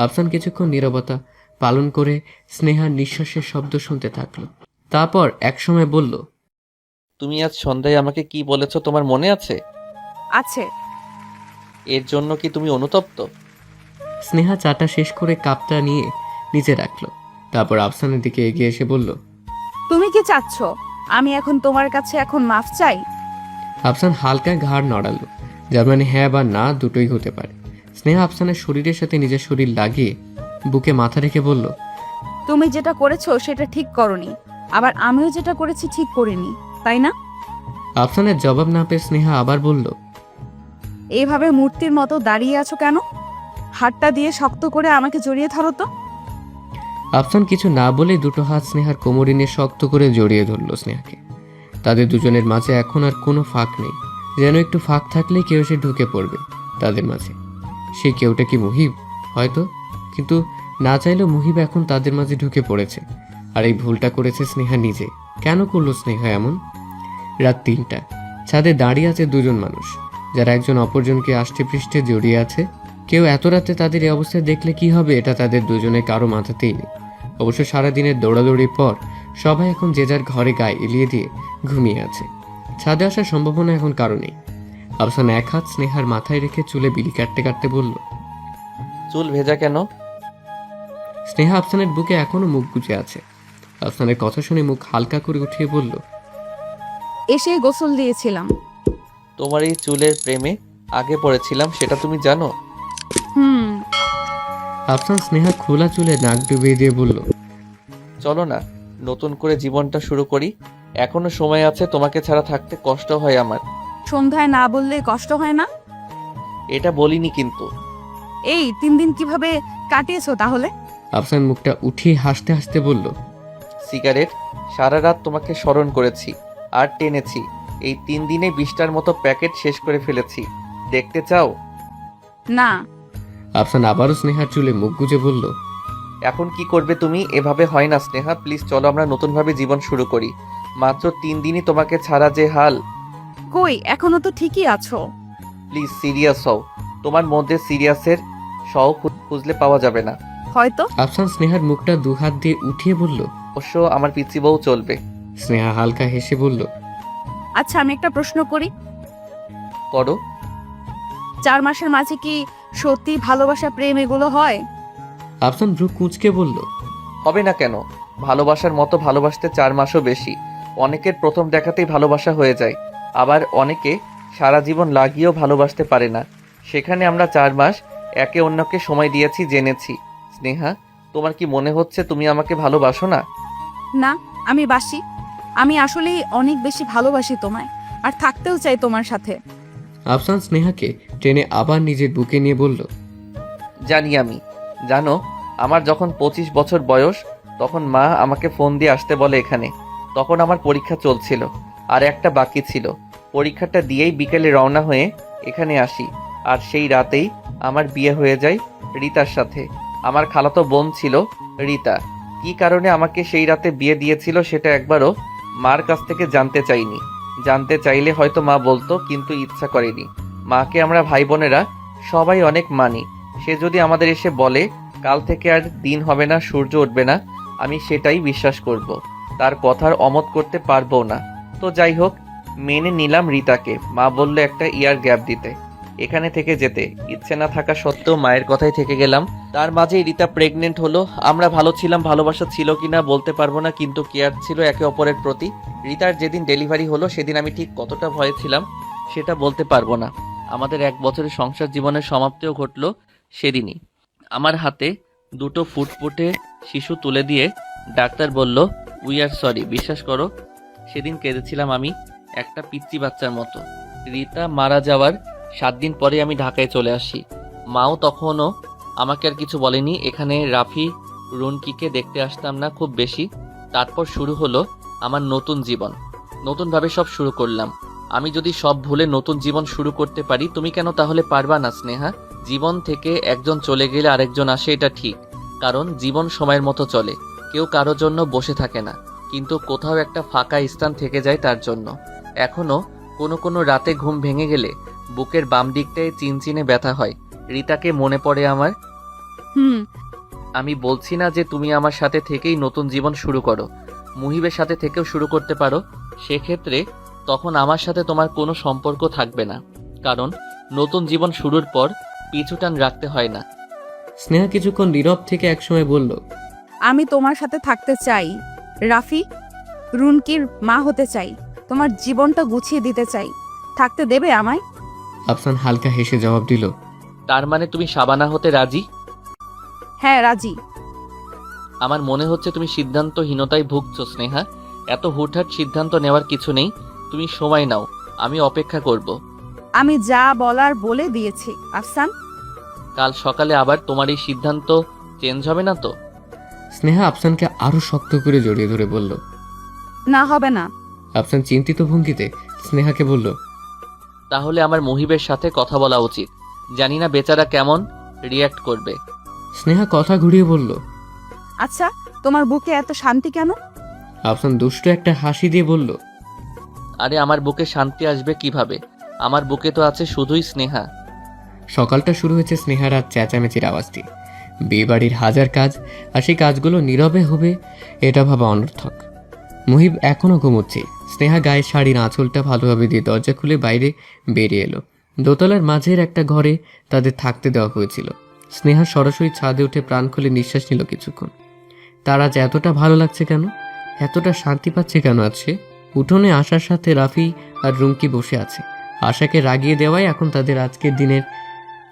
আফসান কিছুক্ষণ নীরবতা পালন করে স্নেহার নিঃশ্বাসের শব্দ শুনতে থাকলো। তারপর একসময় বলল, তুমি আজ সন্ধ্যায় আমাকে কি বলেছো তোমার মনে আছে? আছে। এর জন্য কি তুমি অনুতপ্ত? স্নেহা চাটা শেষ করে কাপটা নিয়ে নিচে রাখলো। তারপর আফসানের দিকে এগিয়ে এসে বলল, তুমি কি চাচ্ছ আমি এখন তোমার কাছে এখন মাফ চাই? আফসান হালকা ঘাড় নড়ালো, যার মানে হ্যাঁ বা না দুটোই হতে পারে। স্নেহা আফসানের শরীরের সাথে নিজের শরীর লাগিয়ে বুকে মাথা রেখে বলল, তুমি যেটা করেছো সেটা ঠিক করনি, আবার আমিও যেটা করেছি ঠিক করিনি, তাই না? আফসানের জবাব না পেয়ে স্নেহা আবার বলল, এইভাবে মূর্তির মতো দাঁড়িয়ে আছো কেন? হাতটা দিয়ে শক্ত করে আমাকে জড়িয়ে ধরো তো। আফসান কিছু না বলে দুটো হাত স্নেহার কোমরে নিয়ে শক্ত করে জড়িয়ে ধরল স্নেহাকে। তাদের দুজনের মাঝে এখন আর কোনো ফাঁক নেই, যেন একটু ফাঁক থাকলে কেউ এসে ঢুকে পড়বে তাদের মাঝে। সেই কেউটা কি মুহিব? হয়তো, কিন্তু না চাইলেও মুহিব এখন তাদের মাঝে ঢুকে পড়েছে। আর এই ভুলটা করেছে স্নেহা নিজে। কেন করলো স্নেহা এমন? রাত ৩টা, ছাদে দাঁড়িয়ে আছে দুজন মানুষ, যারা একজন অপরজনকে আষ্টে পৃষ্ঠে জড়িয়ে আছে। কেউ এত রাতে তাদের এই অবস্থায় দেখলে কি হবে, এটা তাদের দুজনের কারো মাথাতেই নেই। অবশ্য সারাদিনের দৌড়াদৌড়ির পর সবাই এখন যে যার ঘরে গায়ে এলিয়ে দিয়ে ঘুমিয়ে আছে। ছাদে আসার সম্ভাবনা এখন কারো নেই। আফসান এক হাত স্নেহার মাথায় রেখে চুলে বিলি কাটতে কাটতে বলল, চুল ভেজা কেন? স্নেহা আফসানের বুকে এখনো মুখ গুজে আছে। আফসানের কথা শুনে মুখ হালকা করে উঠিয়ে বলল, এসে গোসল দিয়েছিলাম। তোমার এই চুলের প্রেমে আগে পড়েছিলাম, সেটা তুমি জানো? হুম। আফসান স্নেহা খোলা চুলে নাক ডুবিয়ে দিয়ে বলল, চলো না, নতুন করে জীবনটা শুরু করি। এখনো সময় আছে, তোমাকে ছাড়া থাকতে কষ্ট হয় আমার। সন্ধ্যায় না বললে কষ্ট হয় না? এটা বলিনি কিন্তু। এই 3 দিন কিভাবে কাটিয়েছো তাহলে? আফসান মুখটা উঠিয়ে হাসতে হাসতে বলল, সিগারেট, সারা রাত তোমাকে স্মরণ করেছি আর টেনেছি। এই 3 দিনে 20টার মতো প্যাকেট শেষ করে ফেলেছি। দেখতে চাও? না। আফসান আবারও স্নেহার চুলে মুখ গুজে বলল, এখন কি করবে তুমি? এভাবে হয় না স্নেহা, প্লিজ চলো আমরা নতুনভাবে জীবন শুরু করি। মাত্র 3 দিনই তোমাকে ছাড়া যে হাল। কই, এখনো তো ঠিকই আছো। প্লিজ সিরিয়াস হও। তোমার মধ্যে সিরিয়াসের খুঁজলে পাওয়া যাবে না। হয়তো। আফসান স্নেহার মুখটা দুহাত দিয়ে উঠিয়ে বলল, অবশ্য আমার পিচ্চি বউ চলবে। স্নেহা হালকা হেসে বলল, আচ্ছা আমি একটা প্রশ্ন করি। করো। 4 মাসের মাঝে কি সত্যি ভালোবাসা প্রেম এগুলো হয়? আফসান ভ্রু কুঁচকে বলল, হবে না কেন? ভালোবাসার মতো ভালোবাসতে 4 মাসও বেশি। অনেকের প্রথম দেখাতেই ভালোবাসা হয়ে যায়, আবার অনেকে সারা জীবন লাগিয়েও ভালোবাসতে পারে না। সেখানে আমরা 4 মাস একে অন্যকে সময় দিয়েছি, জেনেছি। স্নেহা, তোমার কি মনে হচ্ছে তুমি আমাকে ভালোবাসো না? না, আমি বাসি। আমি আসলেই অনেক বেশি ভালোবাসি তোমায়, আর থাকতেও চাই তোমার সাথে। আফসান স্নেহাকে টেনে আবার নিজের বুকে নিয়ে বলল, জানি আমি। জানো, আমার যখন 25 বছর বয়স, তখন মা আমাকে ফোন দিয়ে আসতে বলে এখানে। তখন আমার পরীক্ষা চলছিল, আর একটা বাকি ছিল। পরীক্ষাটা দিয়েই বিকেলে রওনা হয়ে এখানে আসি, আর সেই রাতেই আমার বিয়ে হয়ে যায় রিতার সাথে। আমার খালাতো বোন ছিল রিতা। কি কারণে আমাকে সেই রাতে বিয়ে দিয়েছিল সেটা একবারও মার কাছ থেকে জানতে চাইনি। জানতে চাইলে হয়তো মা বলতো, কিন্তু ইচ্ছা করেনি। মাকে আমরা ভাই বোনেরা সবাই অনেক মানি। সে যদি আমাদের এসে বলে কাল থেকে আর দিন হবে না, সূর্য উঠবে না, আমি সেটাই বিশ্বাস করব। তার কথার অমত করতে পারবো না। তো যাই হোক, মেনে নিলাম রিতাকে। মা বললো একটা ইয়ার গ্যাপ দিতে, এখানে থেকে যেতে। ইচ্ছে না থাকা সত্ত্বেও মায়ের কথাই থেকে গেলাম। তার মাঝেই রিতা প্রেগনেন্ট হলো। আমরা ভালো ছিলাম, ভালোবাসা ছিল কিনা বলতে পারবো না, কিন্তু কেয়ার ছিল একে অপরের প্রতি। রিতার যেদিন ডেলিভারি হলো সেদিন আমি ঠিক কতটা ভয়ে ছিলাম সেটা বলতে পারবো না। আমাদের 1 বছরের সংসার জীবনের সমাপ্তিও ঘটলো সেদিনই। আমার হাতে 2টো ফুটফুটে শিশু তুলে দিয়ে ডাক্তার বলল, উই আর সরি। বিশ্বাস করো, সেদিন কেঁদেছিলাম আমি একটা পিচ্চি বাচ্চার মতো। রিতা মারা যাওয়ার 7 দিন পরে আমি ঢাকায় চলে আসি। মাও তখনও আমাকে আর কিছু বলেনি। এখানে রাফি রুনকিকে দেখতে আসতাম না খুব বেশি। তারপর শুরু হলো আমার নতুন জীবন। নতুনভাবে সব শুরু করলাম। আমি যদি সব ভুলে নতুন জীবন শুরু করতে পারি, তুমি কেন তাহলে পারবা না স্নেহা? জীবন থেকে একজন চলে গেলে আরেকজন আসে, এটা ঠিক। কারণ জীবন সময়ের মতো চলে, কেউ কারো জন্য বসে থাকে না, কিন্তু কোথাও একটা ফাঁকা স্থান থেকে যায় তার জন্য। এখনো কোনো কোনো রাতে ঘুম ভেঙে গেলে বুকের বাম দিকটায় চিনচিনে ব্যথা হয়। রিতাকে মনে পড়ে আমার। আমি বলছি না যে তুমি আমার সাথে থেকেই নতুন জীবন শুরু করো, মুহিবের সাথে থেকেও শুরু করতে পারো। সেক্ষেত্রে তখন আমার সাথে তোমার কোনো সম্পর্ক থাকবে না, কারণ নতুন জীবন শুরুর পর পিছুটান রাখতে হয় না। স্নেহা কিছুক্ষণ নীরব থেকে একসময় বলল, আমি তোমার সাথে থাকতে চাই রাফি, রুনকির মা হতে চাই, তোমার জীবনটা গুছিয়ে দিতে চাই। থাকতে দেবে আমায়? আফসান হালকা হেসে জবাব দিল, তার মানে তুমি শাবানা হতে রাজি? হ্যাঁ রাজি। আমার মনে হচ্ছে তুমি সিদ্ধান্তহীনতায় ভুগছো স্নেহা। এত হুটহাট সিদ্ধান্ত নেওয়ার কিছু নেই, তুমি সময় নাও, আমি অপেক্ষা করব। আমি যা বলার বলে দিয়েছি আফসান। কাল সকালে আবার তোমার এই সিদ্ধান্ত চেঞ্জ হবে না তো? স্নেহা আফসানকে আরো শক্ত করে জড়িয়ে ধরে বলল। না হবে না। আফসান চিন্তিত ভঙ্গিতে স্নেহাকে বলল, তাহলে আমার মুহিবের সাথে কথা বলা উচিত। জানি না বেচারা কেমন রিয়্যাক্ট করবে। স্নেহা কথা ঘুরিয়ে বলল। আচ্ছা, তোমার বুকে এত শান্তি কেন? আফসান দুষ্ট একটা হাসি দিয়ে বলল, আরে আমার বুকে শান্তি আসবে কিভাবে? আমার বুকে তো আছে শুধুই স্নেহা। সকালটা শুরু হয়েছে স্নেহার আর চেঁচামেচির আওয়াজ দিয়ে। বিয়ে বাড়ির হাজার কাজ, আর সেই কাজগুলো নীরবে হবে এটা ভাবা অনর্থক। মুহিব এখনো ঘুমোচ্ছে। স্নেহা গায়ের শাড়ির আঁচলটা ভালোভাবে দিয়ে দরজা খুলে বাইরে বেরিয়ে এলো। দোতলার মাঝের একটা ঘরে তাদের থাকতে দেওয়া হয়েছিল। স্নেহা সরাসরি ছাদে উঠে প্রাণ খুলে নিঃশ্বাস নিল কিছুক্ষণ। তার আজ এতটা ভালো লাগছে কেন, এতটা শান্তি পাচ্ছে কেন? আছে উঠোনে আশার সাথে রাফি আর রুমকি বসে আছে। আশাকে রাগিয়ে দেওয়াই এখন তাদের আজকের দিনের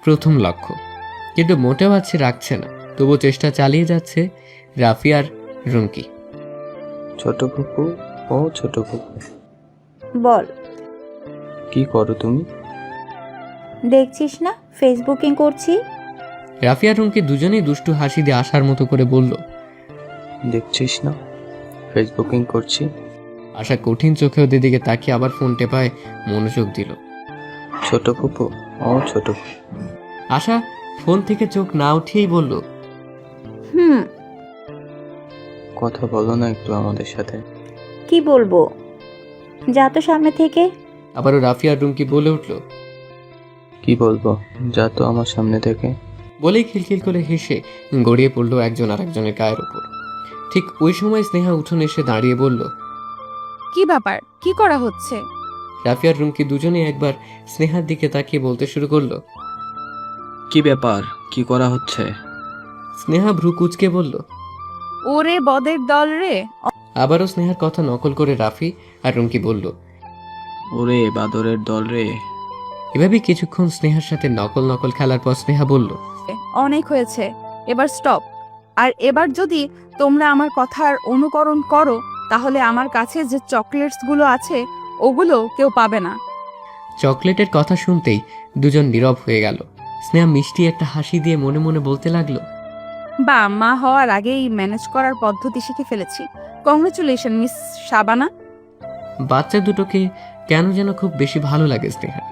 প্রথম লক্ষ্য, কিন্তু মোটেও আছে রাখছে না। তবু চেষ্টা চালিয়ে যাচ্ছে রাফি আর রুমকি। ছোট ফুপু, ও ছোট ফুপু, বল। কি করো তুমি? দেখছিস না ফেসবুকিং করছি। রাফি আর রুমকি দুজনেই দুষ্টু হাসি দিয়ে আসার মতো করে বলল। দেখছিস না ফেসবুকিং করছি? আশা কঠিন চোখে ওদের দিকে তাকিয়ে আবার ফোন টেপায় মনোযোগ দিল। ছোট ফুপু, ও ছোট ফুপু। আশা ফোন থেকে চোখ না উঠিয়েই বলল, হুম। কথা বলো না একটু আমাদের সাথে। কি বলবো? যা তো সামনে থেকে। আবারও রাফি আর রুমকি বলে উঠল। কি বলবো, যা তো আমার সামনে থেকে। বলেই খিলখিল করে হেসে গড়িয়ে পড়লো একজন আর একজনের গায়ের উপর। ঠিক ওই সময় স্নেহা উঠোনে এসে দাঁড়িয়ে বলল, কি ব্যাপার, কি করা হচ্ছে? রাফি আর রুমকি দুজনে একবার স্নেহার দিকে তাকিয়ে বলতে শুরু করলো। কি ব্যাপার, কি করা হচ্ছে? স্নেহা ভ্রু কুচকে বলল। ওরে বদের দল রে। আবারও স্নেহার কথা নকল করে রাফি আর রুমকি বলল। ওরে বাদরের দল রে। এভাবে কিছুক্ষণ স্নেহার সাথে নকল নকল খেলার পর স্নেহা বলল, অনেক হয়েছে, এবার স্টপ। আর এবার যদি তোমরা আমার কথার অনুকরণ করো তাহলে আমার কাছে যে চকলেটস গুলো আছে ওগুলো কেউ পাবে না। চকলেটের কথা শুনতেই দুজন নীরব হয়ে গেল। স্নেহা মিষ্টি একটা হাসি দিয়ে মনে মনে বলতে লাগলো, বা মা হওয়ার আগেই ম্যানেজ করার পদ্ধতি শিখে ফেলেছি। Congratulation miss Shabana. বাচ্চা দুটোকে কেন যেন খুব বেশি ভালো লাগে স্নেহার।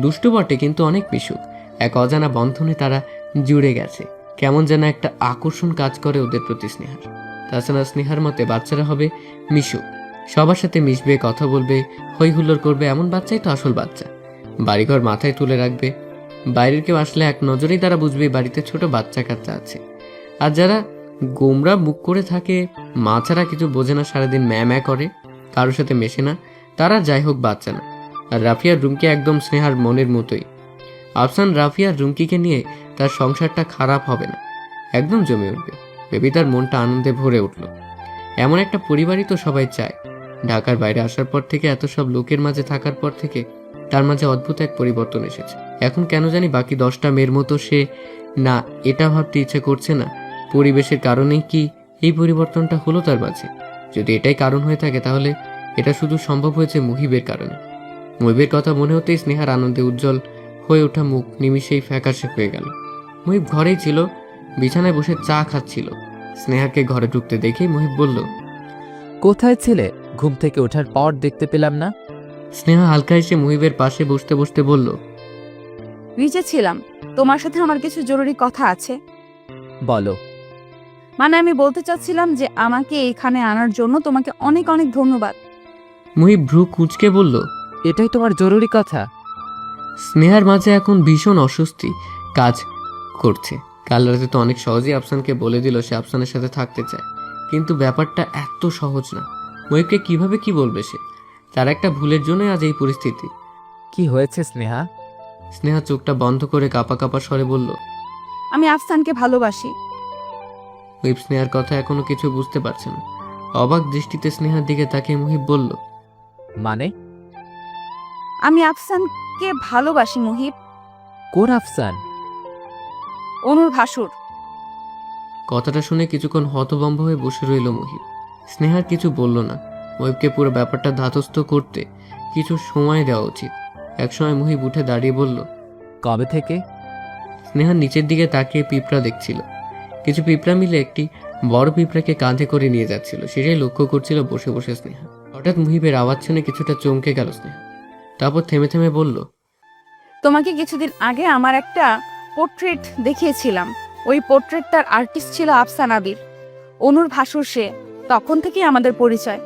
দুষ্টু বটে কিন্তু অনেক মিশুক। এক অজানা বন্ধনে তারা জুড়ে গেছে। কেমন যেন একটা আকর্ষণ কাজ করে ওদের প্রতি স্নেহার। তাছাড়া স্নেহার মতে বাচ্চারা হবে মিশুক, সবার সাথে মিশবে, কথা বলবে, হই হুল্লোড় করবে। এমন বাচ্চাই তো আসল বাচ্চা। বাড়িঘর মাথায় তুলে রাখবে। বাইরের কেউ আসলে এক নজরেই তারা বুঝবে বাড়িতে ছোট বাচ্চা কাচ্চা আছে। আর যারা গোমরা মুখ করে থাকে, মা ছাড়া কিছু বোঝে না, সারাদিন ম্যা করে, কারোর সাথে মেশে না, তারা যাই হোক বাচ্চা না। আর রাফিয়ার রুমকি একদম স্নেহার মনের মতোই। আফসান রাফিয়ার রুমকিকে নিয়ে তার সংসারটা খারাপ হবে না, একদম জমে উঠবে। বেবি তার মনটা আনন্দে ভরে উঠল। এমন একটা পরিবারই তো সবাই চায়। ঢাকার বাইরে আসার পর থেকে, এত সব লোকের মাঝে থাকার পর থেকে তার মাঝে অদ্ভুত এক পরিবর্তন এসেছে। এখন কেন জানি বাকি 10টা মেয়ের মতো সে না এটা ভাবতে ইচ্ছে করছে না পরিবেশের কারণেই কি এই পরিবর্তনটা হলো তার মাঝে। যদি এটাই কারণ হয়ে থাকে তাহলে এটা শুধু সম্ভব হয়েছে মুহিবের কারণে। মুহিবের কথা মনে হতেই স্নেহার আনন্দে উজ্জ্বল হয়ে ওঠা মুখ নিমিষেই ফ্যাকাশে হয়ে গেল। মুহিব ঘরেই ছিল, বিছানায় বসে চা খাচ্ছিল। স্নেহাকে ঘরে ঢুকতে দেখেই মুহিব বলল, কোথায় ছিলে? ঘুম থেকে ওঠার পর দেখতে পেলাম না। স্নেহা হালকা এসে মুহিবের পাশে বসতে বসতে বলল, নিচে ছিলাম, তোমার সাথে আমার কিছু জরুরি কথা আছে। বলো। মানে আমি বলতে চাচ্ছিলাম যে আমাকে এখানে আনার জন্য তোমাকে অনেক অনেক ধন্যবাদ। মুহিব ভ্রু কুঁচকে বলল, এটাই তোমার জরুরি কথা? স্নেহার মাঝে এখন ভীষণ অস্বস্তি কাজ করছে। কাল রাতে তো অনেক সহজেই আফসানকে বলে দিল সে আফসানের সাথে থাকতে চায়, কিন্তু ব্যাপারটা এত সহজ না। মুহিবকে কিভাবে কি বলবে সে? তার একটা ভুলের জন্যই আজ এই পরিস্থিতি। কি হয়েছে স্নেহা? স্নেহা চোখটা বন্ধ করে কাঁপা কাঁপা স্বরে বলল, আমি আফসানকে ভালোবাসি। মুহিব স্নেহার কথা এখনো কিছু বুঝতে পারছে না। অবাক দৃষ্টিতে স্নেহার দিকে তাকিয়ে মুহিব বলল, মানে? আমি আফসানকে ভালোবাসি মুহিব। কোন আফসান? অনুর ভাসুর। কথাটা শুনে কিছুক্ষণ হতভম্ব হয়ে বসে রইল মুহিব। স্নেহার কিছু বলল না। মুহিবকে পুরো ব্যাপারটা ধাতস্থ করতে কিছু সময় দেওয়া উচিত। একসময় মুহিব উঠে দাঁড়িয়ে বলল, কবে থেকে? স্নেহা নিচের দিকে তাকিয়ে পিঁপড়া দেখছিল। কিছু পিঁপড়া মিলে একটি বড় পিঁপড়াকে কাঁধে করে নিয়ে যাচ্ছিল, সেটাই লক্ষ্য করছিল বসে বসে স্নেহা। হঠাৎ মুহিবের আওয়াজ শুনে কিছুটা চমকে গেল স্নেহা। তারপর থেমে থেমে বলল, তোমাকে কিছুদিন আগে আমার একটা পোর্ট্রেট দেখিয়েছিলাম। ওই পোর্ট্রেটটার আর্টিস্ট ছিল আফসান আবির, অনুর ভাসুর সে। তখন থেকেই আমাদের পরিচয়।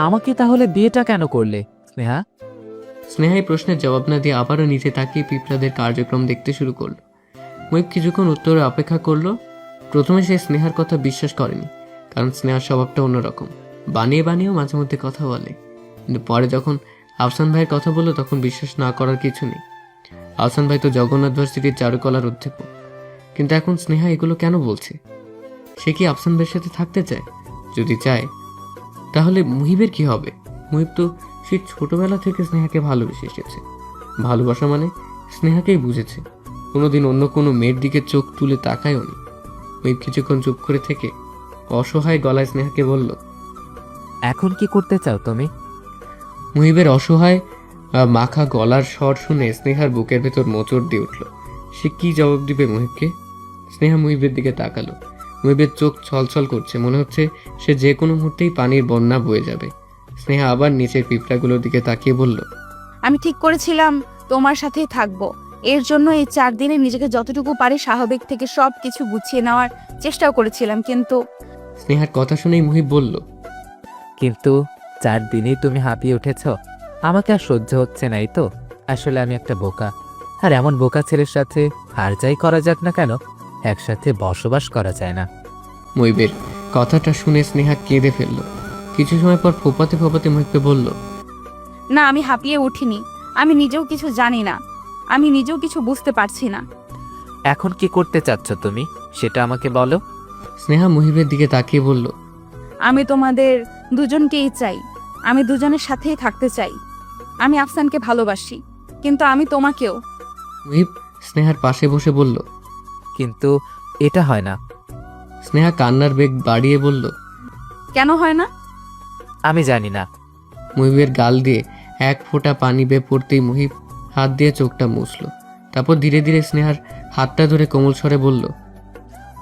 আমাকে তাহলে বিয়েটা কেন করলে স্নেহা? স্নেহা এই প্রশ্নের জবাব না দিয়ে আবারও নিচে তাকিয়ে পিঁপড়াদের কার্যক্রম দেখতে শুরু করলো। মুহিব কিছুক্ষণ উত্তরে অপেক্ষা করলো। প্রথমে সে স্নেহার কথা বিশ্বাস করেনি, কারণ স্নেহার স্বভাবটা অন্যরকম। বানিয়ে বানিয়েও মাঝে মধ্যে কথা বলে। কিন্তু পরে যখন আফসান ভাইয়ের কথা বললো তখন বিশ্বাস না করার কিছু নেই। আফসান ভাই তো জগন্নাথ ভার্সিটির চারুকলার অধ্যাপক। কিন্তু এখন স্নেহা এগুলো কেন বলছে? সে কি আফসান ভাইয়ের সাথে থাকতে চায়? যদি চায় তাহলে মুহিবের কি হবে? মুহিব তো সে ছোটবেলা থেকে স্নেহাকে ভালোবেসে এসেছে। ভালোবাসা মানে স্নেহাকেই বুঝেছে, কোনোদিন অন্য কোনো মেয়ের দিকে চোখ তুলে তাকায়ও নি। মুহিব কিছুক্ষণ চুপ করে থেকে অসহায় গলায় স্নেহাকে বলল, এখন কি করতে চাও তুমি? মুহিবের অসহায় মাখা গলার স্বর শুনে স্নেহার বুকের ভেতর মোচড় দিয়ে উঠল। সে কি জবাব দিবে মুহিবকে? স্নেহা মুহিবের দিকে তাকালো। মুহিবের চোখ ছলছল করছে, মনে হচ্ছে সে যে কোনো মুহূর্তেই পানির বন্যা বয়ে যাবে। স্নেহা আবার নিচের পিঁপড়াগুলোর দিকে তাকিয়ে বলল, আমি ঠিক করেছিলাম তোমার সাথেই থাকবো। এর জন্য এই 4 দিনে নিজেকে যতটুকু পারি স্বাভাবিক থেকে সব কিছু গুছিয়ে নেওয়ার চেষ্টাও করেছিলাম, কিন্তু স্নেহার কথা শুনেই মুহিব বলল, কিন্তু 4 দিনেই তুমি হাঁপিয়ে উঠেছ। আমাকে আর সহ্য হচ্ছে নাই তো। আসলে আমি একটা বোকা, আর এমন বোকা ছেলের সাথে আর যাই করা যাক না কেন, একসাথে বসবাস করা যায় না। মুহিবের কথাটা শুনে স্নেহা কেঁদে ফেলল। কিছু সময় পর ফোপাতে ফোপাতে মুহিবকে বলল, না, আমি হাঁপিয়ে উঠিনি। আমি নিজেও কিছু জানি না, আমি নিজেও কিছু বুঝতে পারছি না। এখন কি করতে চাচ্ছ তুমি, সেটা আমাকে বলো। স্নেহা মুহিবের দিকে তাকিয়ে বলল, আমি তোমাদের দুজনকেই চাই। আমি দুজনের সাথেই থাকতে চাই। আমি আফসানকে ভালোবাসি, কিন্তু আমি তোমাকেও। মুহিব স্নেহার পাশে বসে বলল। কিন্তু এটা হয় না। স্নেহা কান্নার বেগ বাড়িয়ে বলল, কেন হয় না? আমি জানি না। মুহিবের গাল দিয়ে এক ফোঁটা পানি বেয়ে পড়তেই মুহিব হাত দিয়ে চোখটা মুছল। তারপর ধীরে ধীরে স্নেহার হাতটা ধরে কোমল স্বরে বলল,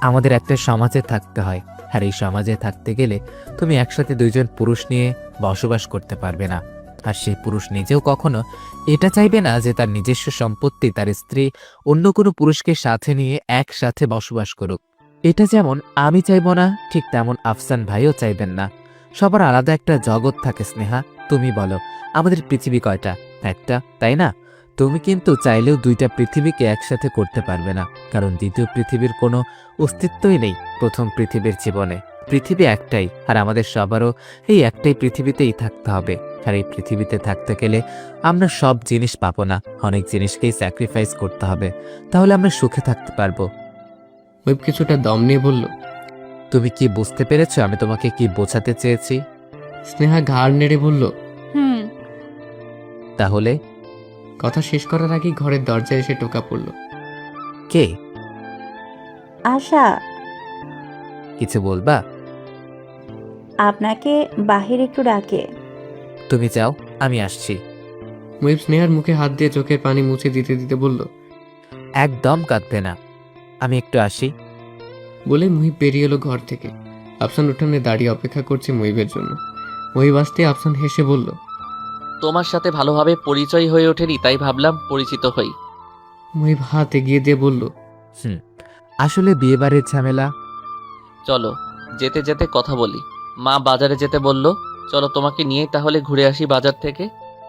আমাদের একটা সমাজে থাকতে হয়, আর এই সমাজে থাকতে গেলে তুমি একসাথে 2 জন পুরুষ নিয়ে বসবাস করতে পারবে না। আর সেই পুরুষ নিজেও কখনো এটা চাইবে না যে তার নিজস্ব সম্পত্তি তার স্ত্রী অন্য কোনো পুরুষকে সাথে নিয়ে একসাথে বসবাস করুক। এটা যেমন আমি চাইবো না, ঠিক তেমন আফসান ভাইও চাইবেন না। সবার আলাদা একটা জগৎ থাকে স্নেহা। তুমি বলো, আমাদের পৃথিবী কয়টা? একটা, তাই না? তুমি কিন্তু চাইলেও 2টা পৃথিবীকে একসাথে করতে পারবে না, কারণ দ্বিতীয় পৃথিবীর কোনো অস্তিত্বই নেই প্রথম পৃথিবীর জীবনে। পৃথিবী একটাই, আর আমাদের সবারও এই একটাই পৃথিবীতেই থাকতে হবে। আর এই পৃথিবীতে থাকতে গেলে আমরা সব জিনিস পাবো না, অনেক জিনিসকেই স্যাক্রিফাইস করতে হবে, তাহলে আমরা সুখে থাকতে পারবো। মুহিব কিছুটা দম নিয়ে বলল, তুমি কি বুঝতে পেরেছো আমি তোমাকে কি বোঝাতে চেয়েছি? স্নেহা ঘাড় নেড়ে বলল, তাহলে? কথা শেষ করার আগেই ঘরের দরজায় এসে টোকা পড়ল। কে? আশা, কিছু বলবা? আপনাকে বাহির একটু ডাকে। তুমি যাও, আমি আসছি। মুহিব স্নেহার মুখে হাত দিয়ে চোখের পানি মুছে দিতে দিতে বলল, একদম কাঁদবে না, আমি একটু আসি। বলে মুহিব বেরিয়ে এলো ঘর থেকে। আফসান উঠানে দাঁড়িয়ে অপেক্ষা করছে মুহিবের জন্য। মুহিব আসতে আফসান হেসে বলল, তোমার সাথে ভালোভাবে পরিচয় হয়ে ওঠেনি, তাই ভাবলাম পরিচিত হই। মুহিব হাত এগিয়ে দিয়ে বলল, আসলে বিয়েবাড়ির ঝামেলা। চলো, যেতে যেতে কথা বলি। মা বাজারে যেতে বলল, চলো তোমাকে নিয়ে তাহলে ঘুরে আসি বাজার থেকে।